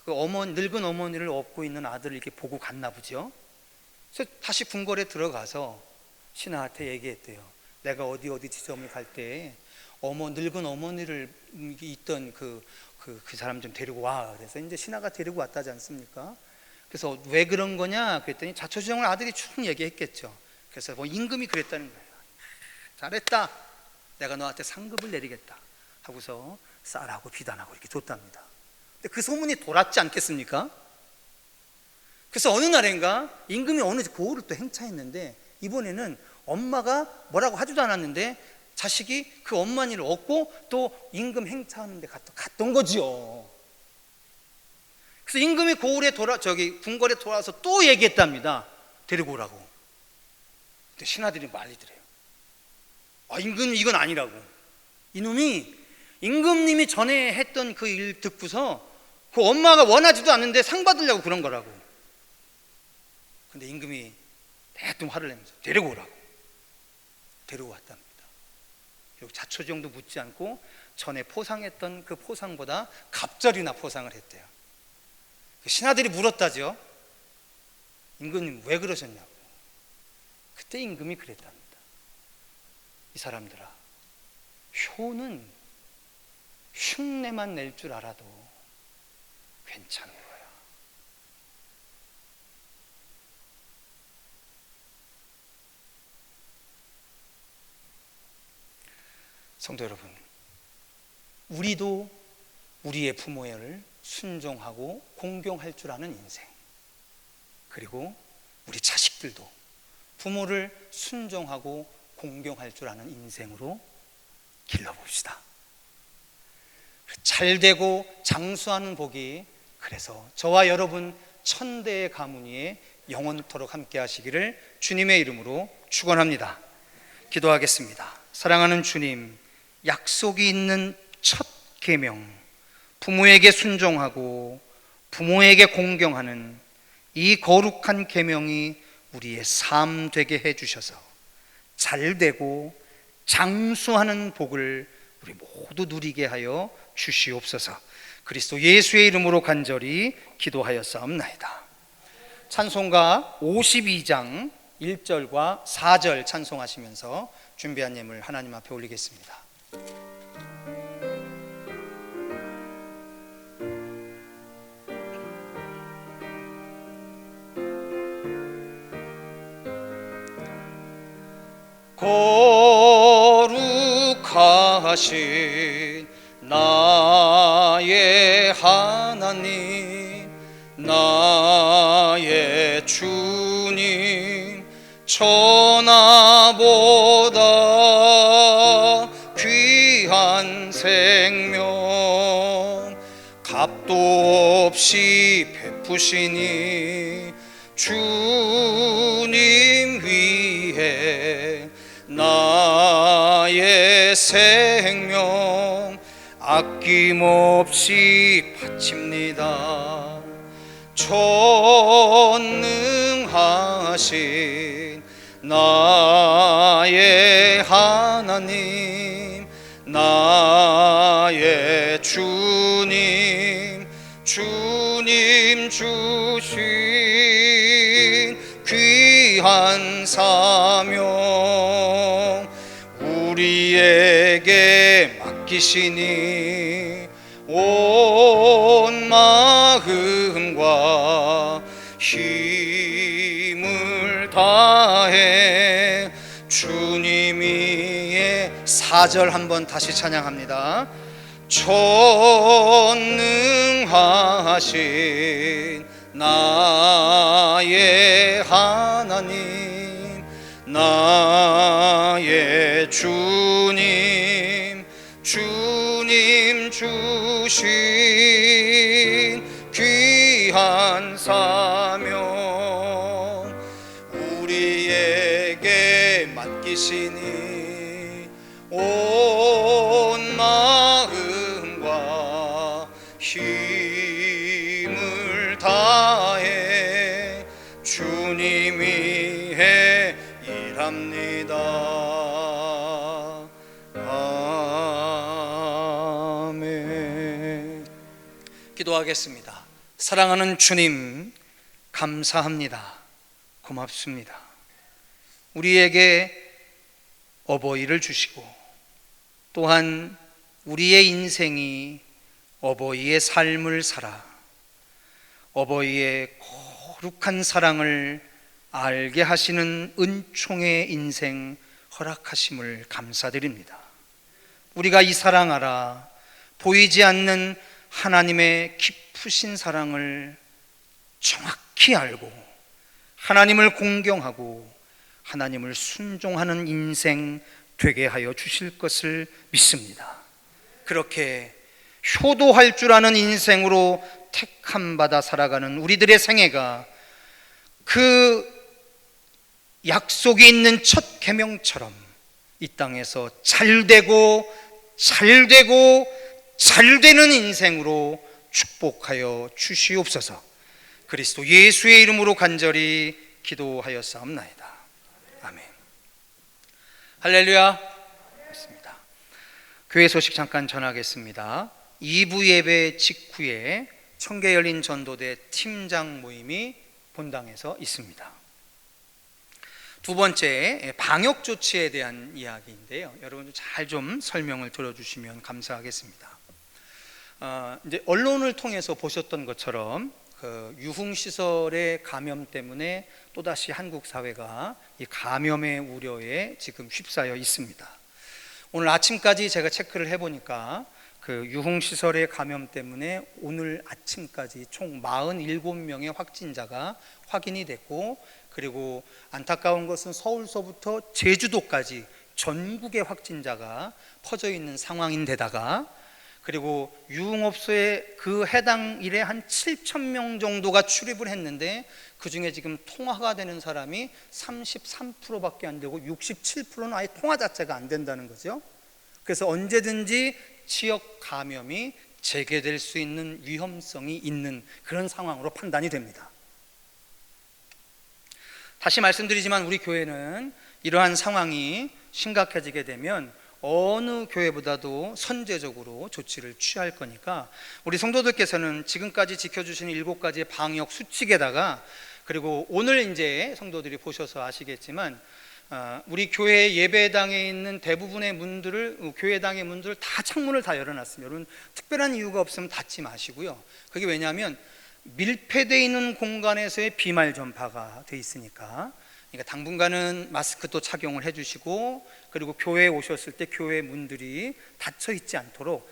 그 늙은 어머니를 업고 있는 아들을 이렇게 보고 갔나 보죠. 그래서 다시 궁궐에 들어가서 신하한테 얘기했대요. 내가 어디 지점을 갈 때 늙은 어머니를 있던 그 사람 좀 데리고 와. 그래서 이제 신하가 데리고 왔다지 않습니까? 그래서 왜 그런 거냐 그랬더니 자초지종을 아들이 쭉 얘기했겠죠. 그래서 뭐 임금이 그랬다는 거예요. 잘했다, 내가 너한테 상급을 내리겠다 하고서 쌀하고 비단하고 이렇게 줬답니다. 근데 그 소문이 돌았지 않겠습니까? 그래서 어느 날인가 임금이 어느 고을을 또 행차했는데, 이번에는 엄마가 뭐라고 하지도 않았는데 자식이 그 어머니를 얻고 또 임금 행차하는데 갔던 거지요. 그래서 임금이 궁궐에 돌아와서 또 얘기했답니다. 데리고 오라고. 근데 신하들이 말리더래요. 임금님 이건 아니라고. 이놈이 임금님이 전에 했던 그 일 듣고서 그 엄마가 원하지도 않는데 상 받으려고 그런 거라고. 근데 임금이 대뜸 화를 내면서 데리고 오라고 데리고 왔답니다. 그리고 자초지종도 묻지 않고 전에 포상했던 그 포상보다 갑절이나 포상을 했대요. 신하들이 물었다죠. 임금님 왜 그러셨냐고. 그때 임금이 그랬답니다. 이 사람들아, 효는 흉내만 낼 줄 알아도 괜찮은 거야. 성도 여러분, 우리도 우리의 부모를 순종하고 공경할 줄 아는 인생, 그리고 우리 자식들도 부모를 순종하고 공경할 줄 아는 인생으로 길러봅시다. 잘되고 장수하는 복이 그래서 저와 여러분 천대의 가문 위에 영원토록 함께 하시기를 주님의 이름으로 축원합니다. 기도하겠습니다. 사랑하는 주님, 약속이 있는 첫 계명, 부모에게 순종하고 부모에게 공경하는 이 거룩한 계명이 우리의 삶 되게 해주셔서 잘되고 장수하는 복을 우리 모두 누리게 하여 주시옵소서. 그리스도 예수의 이름으로 간절히 기도하였사옵나이다. 찬송가 52장 1절과 4절 찬송하시면서 준비한 예물 하나님 앞에 올리겠습니다. 거룩하신 나의 하나님, 나의 주님, 천하보다 귀한 생명 값도 없이 베푸시니 주님 위해 나의 생명 아낌없이 바칩니다. 전능하신 나의 하나님, 나의 주님, 주님 주신 귀한 사명 우리에게 맡기시니 온 마음과 힘을 다해 주님 위에 4절 한번 다시 찬양합니다. 전능하신 나의 하나님, 나의 주님, 주님 주신 귀한 사명 우리에게 맡기시니 온 마음과 힘을 다해 주님 위해 일합니다. 아멘. 기도하겠습니다. 사랑하는 주님, 감사합니다. 고맙습니다. 우리에게 어버이를 주시고 또한 우리의 인생이 어버이의 삶을 살아 어버이의 거룩한 사랑을 알게 하시는 은총의 인생 허락하심을 감사드립니다. 우리가 이 사랑 알아 보이지 않는 하나님의 깊으신 사랑을 정확히 알고 하나님을 공경하고 하나님을 순종하는 인생 되게 하여 주실 것을 믿습니다. 그렇게 효도할 줄 아는 인생으로 택함 받아 살아가는 우리들의 생애가 그 약속이 있는 첫 계명처럼 이 땅에서 잘되고 잘되는 인생으로 축복하여 주시옵소서. 그리스도 예수의 이름으로 간절히 기도하였사옵나이다. 할렐루야. 있습니다. 교회 소식 잠깐 전하겠습니다. 2부 예배 직후에 청계 열린 전도대 팀장 모임이 본당에서 있습니다. 두 번째, 방역 조치에 대한 이야기인데요. 여러분들 잘 좀 설명을 들어주시면 감사하겠습니다. 이제 언론을 통해서 보셨던 것처럼 그 유흥시설의 감염 때문에 또다시 한국 사회가 이 감염의 우려에 지금 휩싸여 있습니다. 오늘 아침까지 제가 체크를 해보니까 그 유흥시설의 감염 때문에 오늘 아침까지 총 47명의 확진자가 확인이 됐고, 그리고 안타까운 것은 서울서부터 제주도까지 전국의 확진자가 퍼져 있는 상황인데다가, 그리고 유흥업소에 그 해당 일에 한 7,000명 정도가 출입을 했는데 그 중에 지금 통화가 되는 사람이 33%밖에 안 되고 67%는 아예 통화 자체가 안 된다는 거죠. 그래서 언제든지 지역 감염이 재개될 수 있는 위험성이 있는 그런 상황으로 판단이 됩니다. 다시 말씀드리지만 우리 교회는 이러한 상황이 심각해지게 되면 어느 교회보다도 선제적으로 조치를 취할 거니까 우리 성도들께서는 지금까지 지켜주시는 7가지의 방역 수칙에다가, 그리고 오늘 이제 성도들이 보셔서 아시겠지만 우리 교회 예배당에 있는 대부분의 문들을, 교회당의 문들을 다 창문을 다 열어놨습니다. 여러분 특별한 이유가 없으면 닫지 마시고요. 그게 왜냐하면 밀폐되어 있는 공간에서의 비말 전파가 돼 있으니까. 그러니까 당분간은 마스크 또 착용을 해주시고, 그리고 교회에 오셨을 때 교회 문들이 닫혀 있지 않도록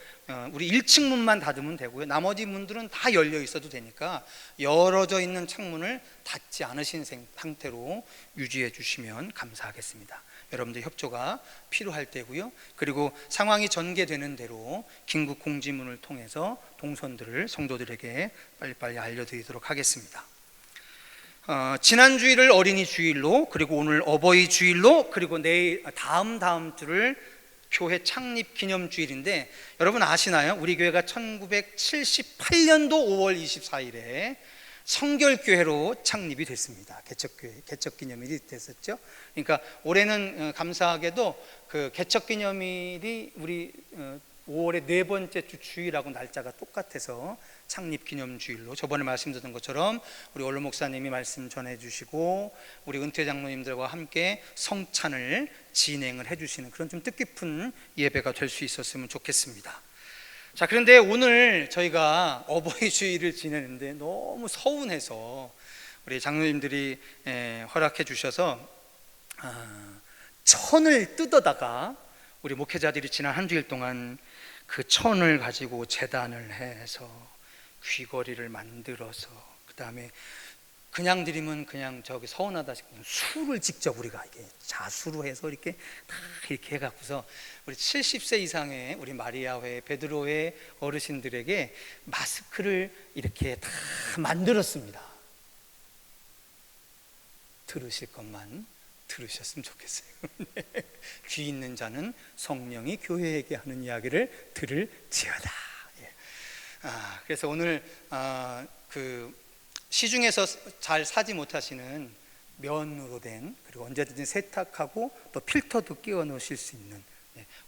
우리 1층 문만 닫으면 되고요. 나머지 문들은 다 열려 있어도 되니까 열어져 있는 창문을 닫지 않으신 상태로 유지해 주시면 감사하겠습니다. 여러분들 협조가 필요할 때고요. 그리고 상황이 전개되는 대로 긴급 공지문을 통해서 동선들을 성도들에게 빨리빨리 알려드리도록 하겠습니다. 지난 주일을 어린이 주일로, 그리고 오늘 어버이 주일로, 그리고 내일 다음 주를 교회 창립 기념 주일인데, 여러분 아시나요? 우리 교회가 1978년도 5월 24일에 성결교회로 창립이 됐습니다. 개척교회, 개척기념일이 됐었죠. 그러니까 올해는 감사하게도 그 개척기념일이 우리 5월의 4번째 주 주일하고 날짜가 똑같아서 창립기념주일로, 저번에 말씀드렸던 것처럼 우리 원로 목사님이 말씀 전해주시고 우리 은퇴 장로님들과 함께 성찬을 진행을 해주시는 그런 좀 뜻깊은 예배가 될 수 있었으면 좋겠습니다. 자, 그런데 오늘 저희가 어버이 주일을 지내는데 너무 서운해서 우리 장로님들이 허락해 주셔서 천을 뜯어다가 우리 목회자들이 지난 한 주일 동안 그 천을 가지고 제단을 해서 귀걸이를 만들어서, 그 다음에 그냥 드리면 그냥 저기 서운하다 싶으면 수를 직접 우리가 이게 자수로 해서 이렇게 다 이렇게 해갖고서 우리 70세 이상의 우리 마리아회, 베드로회 어르신들에게 마스크를 이렇게 다 만들었습니다. 들으실 것만 들으셨으면 좋겠어요. 귀 있는 자는 성령이 교회에게 하는 이야기를 들을지어다. 그래서 오늘 그 시중에서 잘 사지 못하시는 면으로 된, 그리고 언제든지 세탁하고 또 필터도 끼워 넣으실 수 있는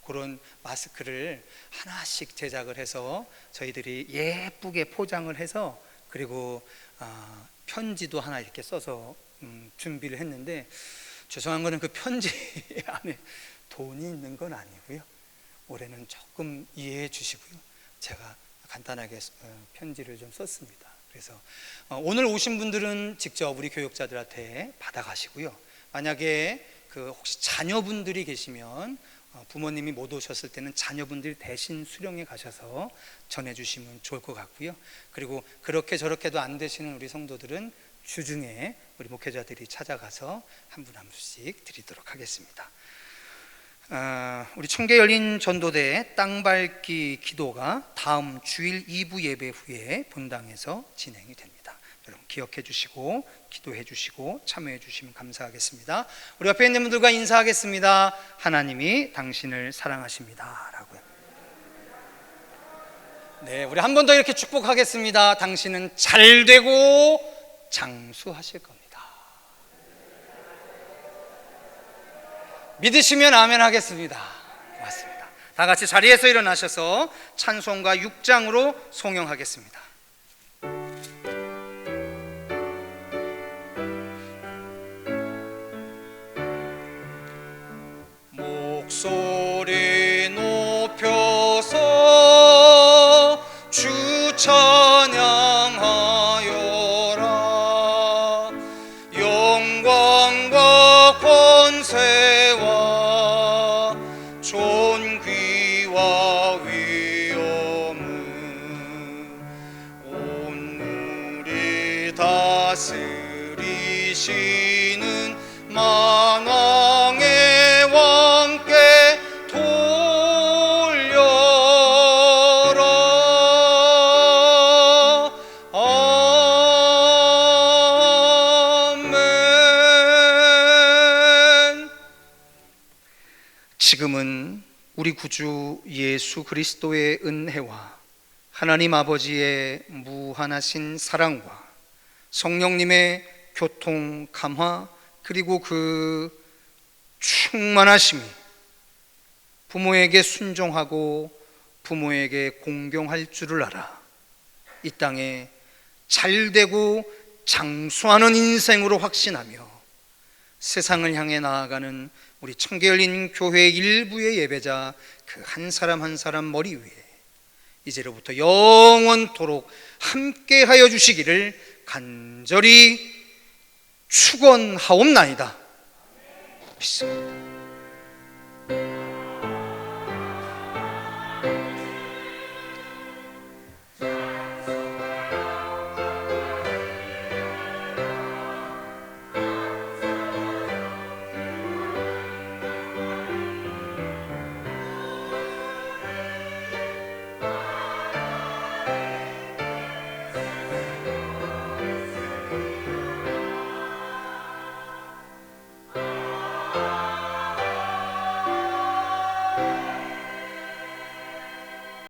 그런 마스크를 하나씩 제작을 해서 저희들이 예쁘게 포장을 해서, 그리고 편지도 하나 이렇게 써서 준비를 했는데, 죄송한 거는 그 편지 안에 돈이 있는 건 아니고요. 올해는 조금 이해해 주시고요. 제가 간단하게 편지를 좀 썼습니다. 그래서 오늘 오신 분들은 직접 우리 교육자들한테 받아가시고요. 만약에 그 혹시 자녀분들이 계시면 부모님이 못 오셨을 때는 자녀분들이 대신 수령해 가셔서 전해주시면 좋을 것 같고요. 그리고 그렇게 저렇게도 안 되시는 우리 성도들은 주중에 우리 목회자들이 찾아가서 한 분 한 분씩 드리도록 하겠습니다. 우리 청계 열린 전도대 땅밟기 기도가 다음 주일 2부 예배 후에 본당에서 진행이 됩니다. 여러분 기억해 주시고 기도해 주시고 참여해 주시면 감사하겠습니다. 우리 옆에 있는 분들과 인사하겠습니다. 하나님이 당신을 사랑하십니다 라고요. 네, 우리 한 번 더 이렇게 축복하겠습니다. 당신은 잘 되고 장수하실 겁니다. 믿으시면 아멘 하겠습니다. 고맙습니다. 다 같이 자리에서 일어나셔서 찬송가 6장으로 송영하겠습니다. 목소리 높여서 주 찬양하여라. 영광과 권세와 존귀와 위엄은 온물이 다스리시는 만왕의 왕께 돌려라. 아멘. 지금은 우리 구주 예수 그리스도의 은혜와 하나님 아버지의 무한하신 사랑과 성령님의 교통 감화 그리고 그 충만하심이 부모에게 순종하고 부모에게 공경할 줄을 알아 이 땅에 잘되고 장수하는 인생으로 확신하며 세상을 향해 나아가는 우리 청계열린 교회 일부의 예배자 그 한 사람 한 사람 머리 위에 이제로부터 영원토록 함께하여 주시기를 간절히 축원하옵나이다. 믿습니다.